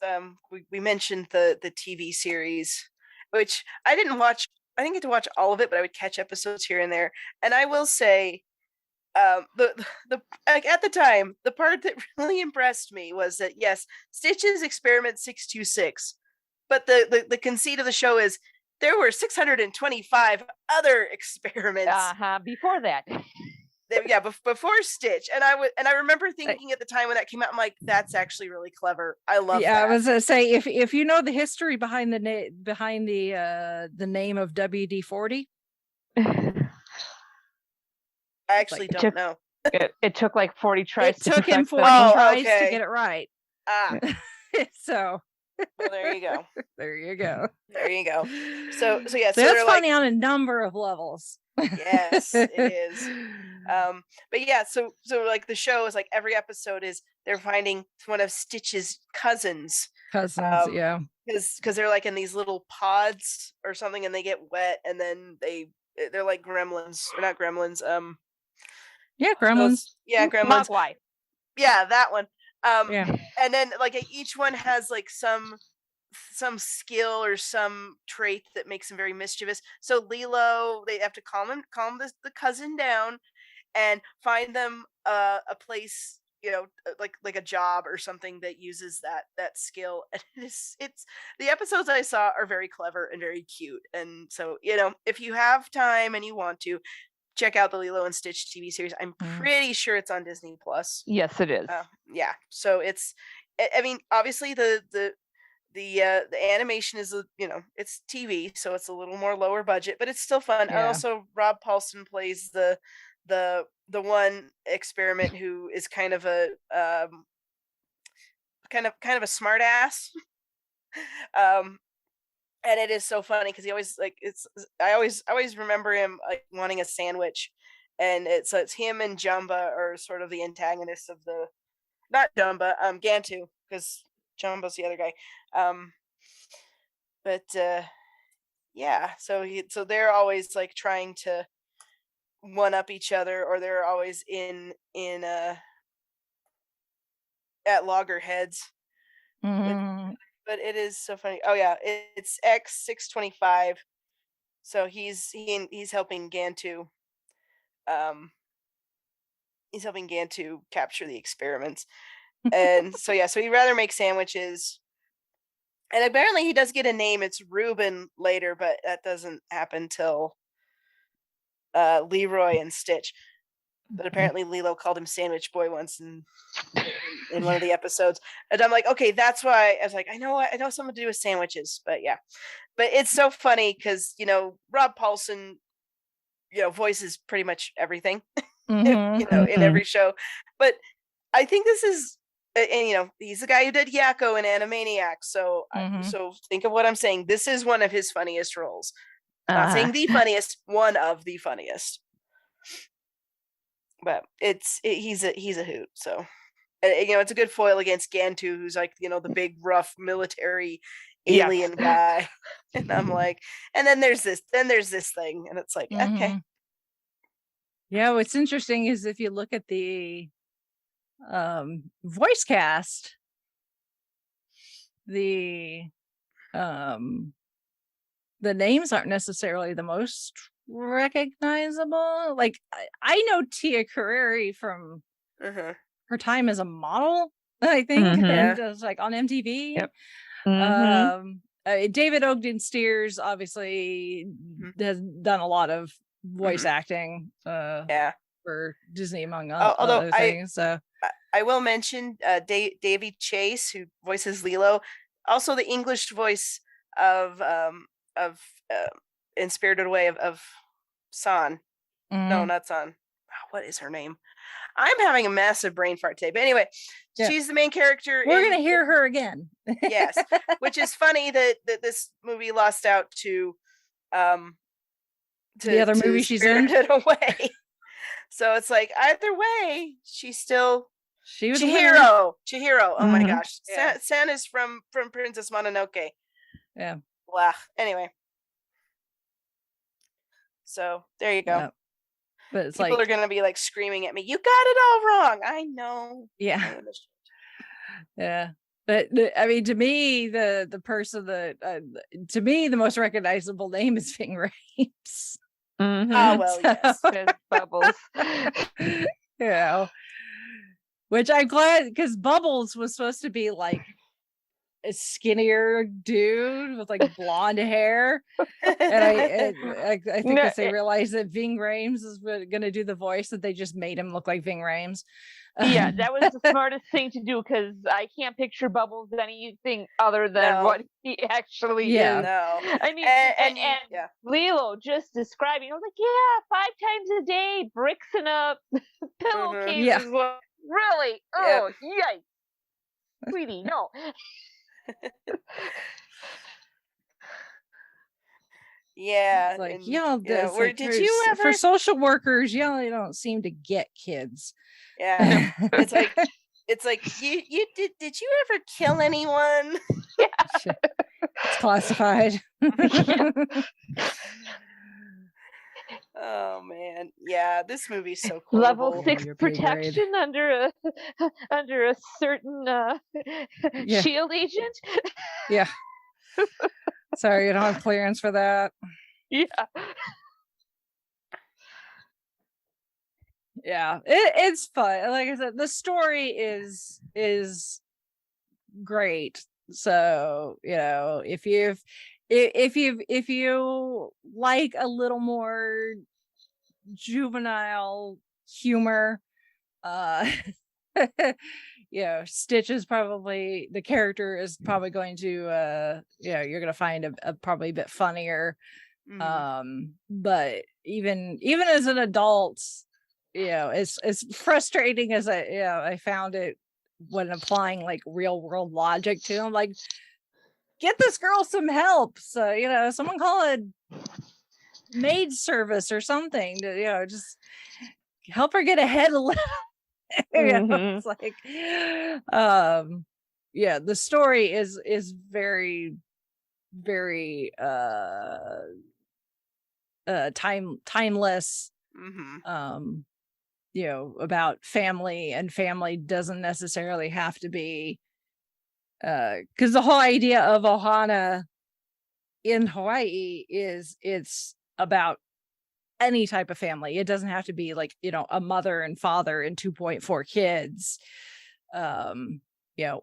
We mentioned the TV series, which I didn't watch. I didn't get to watch all of it, but I would catch episodes here and there. And I will say, like at the time, the part that really impressed me was that yes, Stitch's Experiment 626, but the conceit of the show is there were 625 other experiments before that. Before Stitch, and I remember thinking at the time when that came out, I'm like, that's actually really clever. I love that. I was gonna say, if you know the history behind the name of WD-40. I actually don't know. It took like 40 tries. It took him 40 tries to get it right. So well, there you go. There you go. There you go. So yeah. So that's funny on a number of levels. Yes, it is. But yeah, so like the show is like every episode is they're finding one of Stitch's cousins. Yeah. Because they're like in these little pods or something, and they get wet, and then they're like gremlins, or not gremlins. Yeah, gremlins. Gremlins. Mogwai. Yeah, that one. Yeah. And then like each one has like some skill or some trait that makes him very mischievous. So Lilo, they have to calm the cousin down and find them a place, like a job or something that uses that skill. And it's the episodes I saw are very clever and very cute. And so, if you have time and you want to, check out the Lilo and Stitch TV series. I'm pretty sure it's on Disney Plus. Yes, it is. Yeah. So it's, I mean, obviously the animation is, it's TV, so it's a little more lower budget, but it's still fun. Yeah. And also Rob Paulson plays the one experiment who is kind of a kind of a smart ass. And it is so funny because he always I always remember him like wanting a sandwich, and it's him and Jumba are sort of the antagonists of not Jumba, Gantu, because Jumba's the other guy. But yeah, so they're always like trying to one up each other, or they're always in at loggerheads. But it is so funny. Oh yeah, it's X625. So he's helping Gantu. he's helping Gantu capture the experiments. And so he'd rather make sandwiches. And apparently he does get a name. It's Reuben later, but that doesn't happen till Leroy and Stitch. But apparently Lilo called him Sandwich Boy once in one of the episodes. And I'm like, okay, that's why. I was like, I know something to do with sandwiches. But yeah. But it's so funny because, Rob Paulson, voices pretty much everything, in every show. But I think this is, and he's the guy who did Yakko in Animaniacs. So, so think of what I'm saying. This is one of his funniest roles. Not saying the funniest, one of the funniest. But he's a hoot. So, it's a good foil against Gantu, who's like, the big rough military alien guy. And I'm like, and then there's this thing, and it's like, okay. Yeah, what's interesting is if you look at the voice cast, the names aren't necessarily the most recognizable. Like I know Tia Carrere from her time as a model, I think, and it was like on MTV. Yep. David Ogden Steers obviously has done a lot of voice acting for Disney, among other things. So I will mention Davy Chase, who voices Lilo, also the English voice of in Spirited Away of San. No, not San. What is her name? I'm having a massive brain fart today. But anyway, she's the main character. We're going to hear her again. Yes, which is funny that this movie lost out to the other movie she's in. Spirited Away. So it's like, either way, she's still Chihiro. Oh my gosh. Yeah. San is from Princess Mononoke. Yeah. Blah. Anyway. So there you go. Yeah. But it's people are gonna be like screaming at me, you got it all wrong. I know. Yeah. Yeah. But I mean, to me, the person that to me the most recognizable name is Ving Rhames. Oh well, yes. Bubbles. Which I'm glad, because Bubbles was supposed to be like a skinnier dude with like blonde hair, and I think as they realized that Ving Rhames is going to do the voice, that they just made him look like Ving Rhames. Yeah, that was the smartest thing to do, because I can't picture Bubbles anything other than what he actually is. No. I mean, and Lilo just describing, I was like, 5 times a day, bricks in a pillowcase. Yeah. Really? Oh, yikes. Sweetie, no. Yeah. Like, did you ever, for social workers, you don't seem to get kids. Yeah. It's like you did you ever kill anyone? Yeah. It's classified. Oh man. Yeah, this movie's so cool. Level 6 protection under a certain shield agent. Yeah. Sorry, you don't have clearance for that. Yeah. Yeah, it's fun. Like I said, the story is great. So, if you like a little more juvenile humor, Stitch is probably, the character is probably going to you're gonna find a probably a bit funnier. But even as an adult, as frustrating as I found it when applying like real world logic to them, like, get this girl some help. So, someone call a maid service or something to, just help her get ahead a little. It's like, the story is very, very timeless. About family, and family doesn't necessarily have to be, because the whole idea of Ohana in Hawaii is it's about any type of family. It doesn't have to be like, you know, a mother and father and 2.4 kids. You know,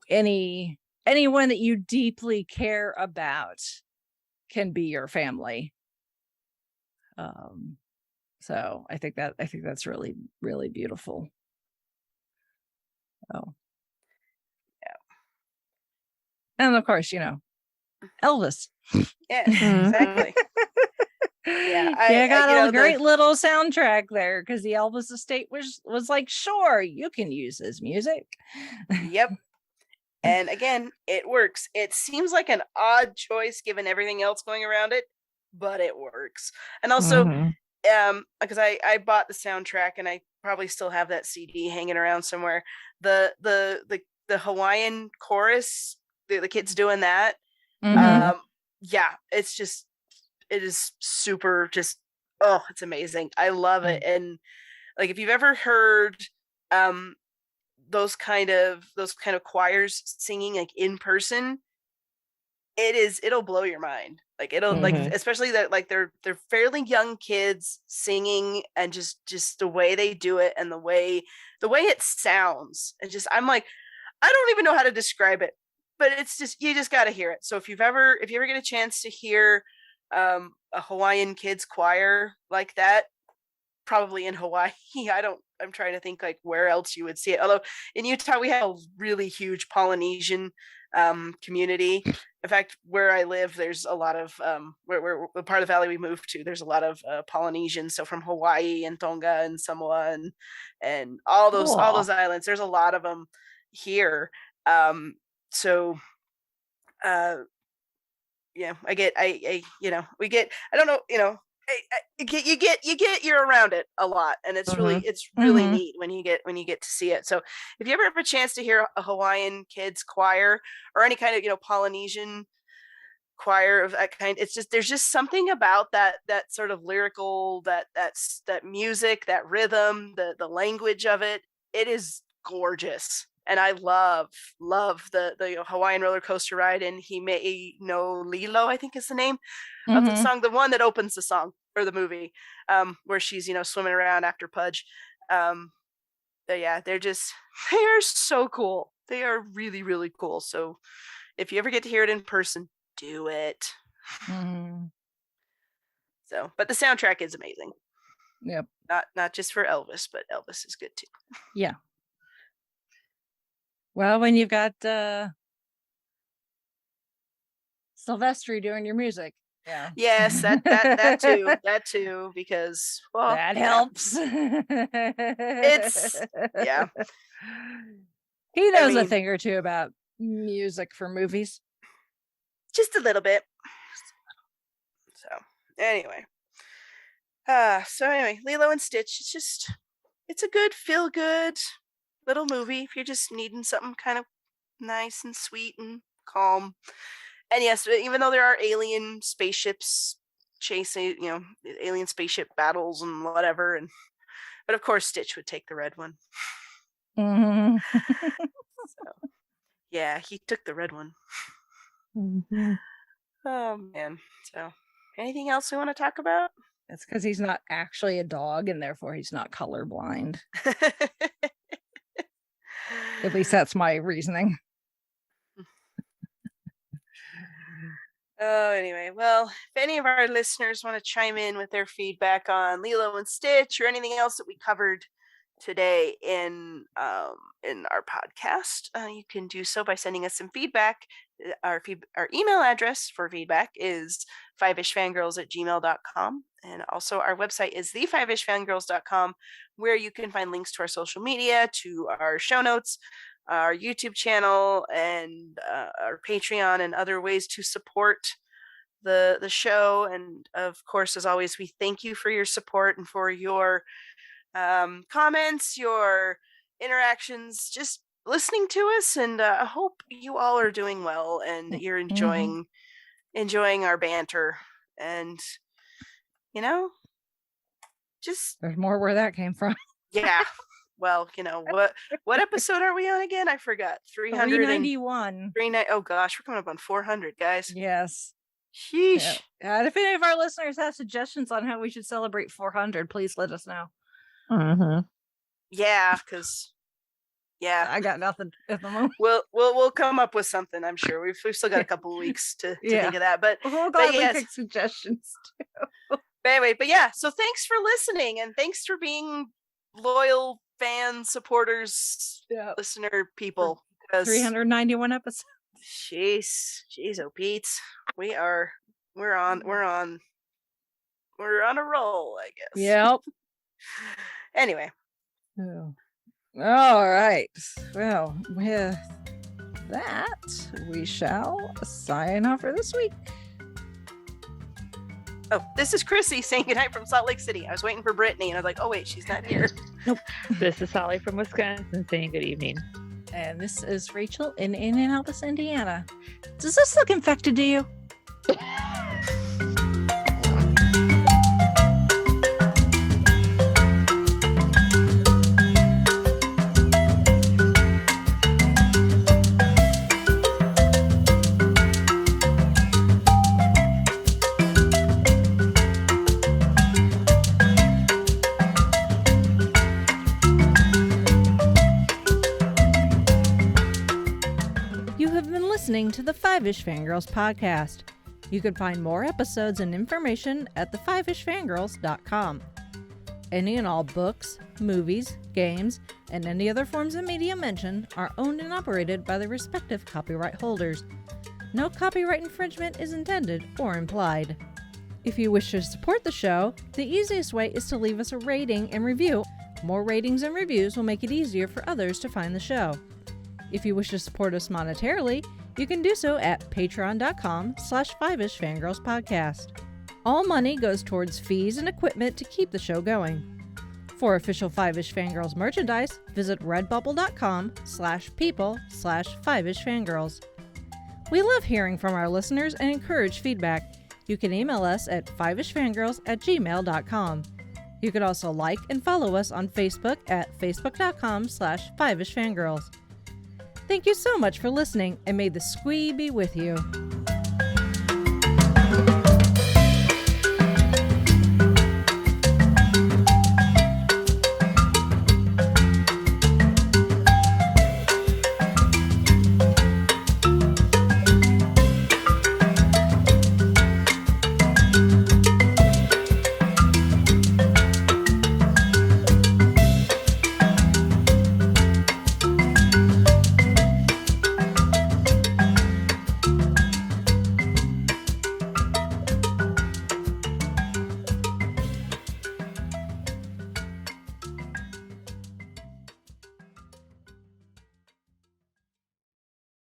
anyone that you deeply care about can be your family. So I think that's really, really beautiful. Oh, yeah. And of course, you know, Elvis. Yes, exactly. Yeah, I got a great little soundtrack there because the Elvis estate was like, sure, you can use his music. Yep. And again, it works. It seems like an odd choice given everything else going around it, but it works. And also, because I bought the soundtrack and I probably still have that CD hanging around somewhere. The Hawaiian chorus, the kids doing that. Yeah, it is super it's amazing. I love it. And like, if you've ever heard those kind of choirs singing like in person, it'll blow your mind. Like it'll like, especially that like they're fairly young kids singing, and just the way they do it and the way it sounds. And I'm like, I don't even know how to describe it, but it's just, you just got to hear it. So if you ever get a chance to hear a Hawaiian kids choir like that, probably in Hawaii. I'm trying to think like where else you would see it. Although in Utah, we have a really huge Polynesian community. In fact, where I live, there's a lot of where the part of the valley we moved to, there's a lot of Polynesians. So from Hawaii and Tonga and Samoa and all those islands, there's a lot of them here. Yeah, I don't know, you know, you get you're around it a lot, and it's really neat when you get to see it. So if you ever have a chance to hear a Hawaiian kids choir or any kind of, you know, Polynesian choir of that kind, there's just something about that sort of lyrical, that music, that rhythm, the language of it. It is gorgeous. And I love the Hawaiian roller coaster ride in Himei no Lilo, I think is the name of the song, the one that opens the song or the movie, where she's, you know, swimming around after Pudge. But yeah, they are so cool. They are really, really cool. So if you ever get to hear it in person, do it. So, but the soundtrack is amazing. Yep. Not just for Elvis, but Elvis is good too. Yeah. Well, when you've got Sylvester doing your music. Yeah. Yes, that too, because that helps. It's he knows a thing or two about music for movies. Just a little bit. So anyway. Lilo and Stitch, it's a good feel good little movie if you're just needing something kind of nice and sweet and calm. And yes, even though there are alien spaceships chasing, you know, alien spaceship battles and whatever, but of course Stitch would take the red one. So, yeah, he took the red one. Oh man. So anything else we want to talk about? That's because he's not actually a dog, and therefore he's not colorblind. At least that's my reasoning. Oh, anyway, well, if any of our listeners want to chime in with their feedback on Lilo and Stitch or anything else that we covered today in our podcast, you can do so by sending us some feedback. Our email address for feedback is fiveishfangirls@gmail.com. And also our website is the5ishfangirls.com, where you can find links to our social media, to our show notes, our YouTube channel, and our Patreon, and other ways to support the show. And of course, as always, we thank you for your support and for your comments, your interactions, just listening to us. And I hope you all are doing well and you're enjoying our banter. And you know, just there's more where that came from. Yeah. Well, you know, what episode are we on again? I forgot. 391. Oh gosh, we're coming up on 400, guys. Yes. Sheesh. Yeah. And if any of our listeners have suggestions on how we should celebrate 400, please let us know. Mm-hmm. Yeah, because I got nothing at the moment. We'll come up with something. I'm sure we've still got a couple of weeks to think of that. But we'll gladly pick suggestions too. But anyway, so thanks for listening, and thanks for being loyal fans, supporters, listener people. 391 episodes. Jeez, oh Pete, we're on a roll, I guess. Yep. Anyway. Oh. All right. Well, with that, we shall sign off for this week. Oh, this is Chrissy saying goodnight from Salt Lake City. I was waiting for Brittany, and I was like, oh, wait, she's not here. Nope. This is Holly from Wisconsin saying good evening. And this is Rachel in Indianapolis, Indiana. Does this look infected to you? Listening to the Five-ish Fangirls podcast. You can find more episodes and information at the5ishfangirls.com. Any and all books, movies, games, and any other forms of media mentioned are owned and operated by the respective copyright holders. No copyright infringement is intended or implied. If you wish to support the show, the easiest way is to leave us a rating and review. More ratings and reviews will make it easier for others to find the show. If you wish to support us monetarily, you can do so at patreon.com/5ishfangirlspodcast. All money goes towards fees and equipment to keep the show going. For official Five-ish Fangirls merchandise, visit redbubble.com/people/5ishfangirls. We love hearing from our listeners and encourage feedback. You can email us at fiveishfangirls@gmail.com. You can also like and follow us on Facebook at facebook.com/5ishfangirls. Thank you so much for listening, and may the squee be with you.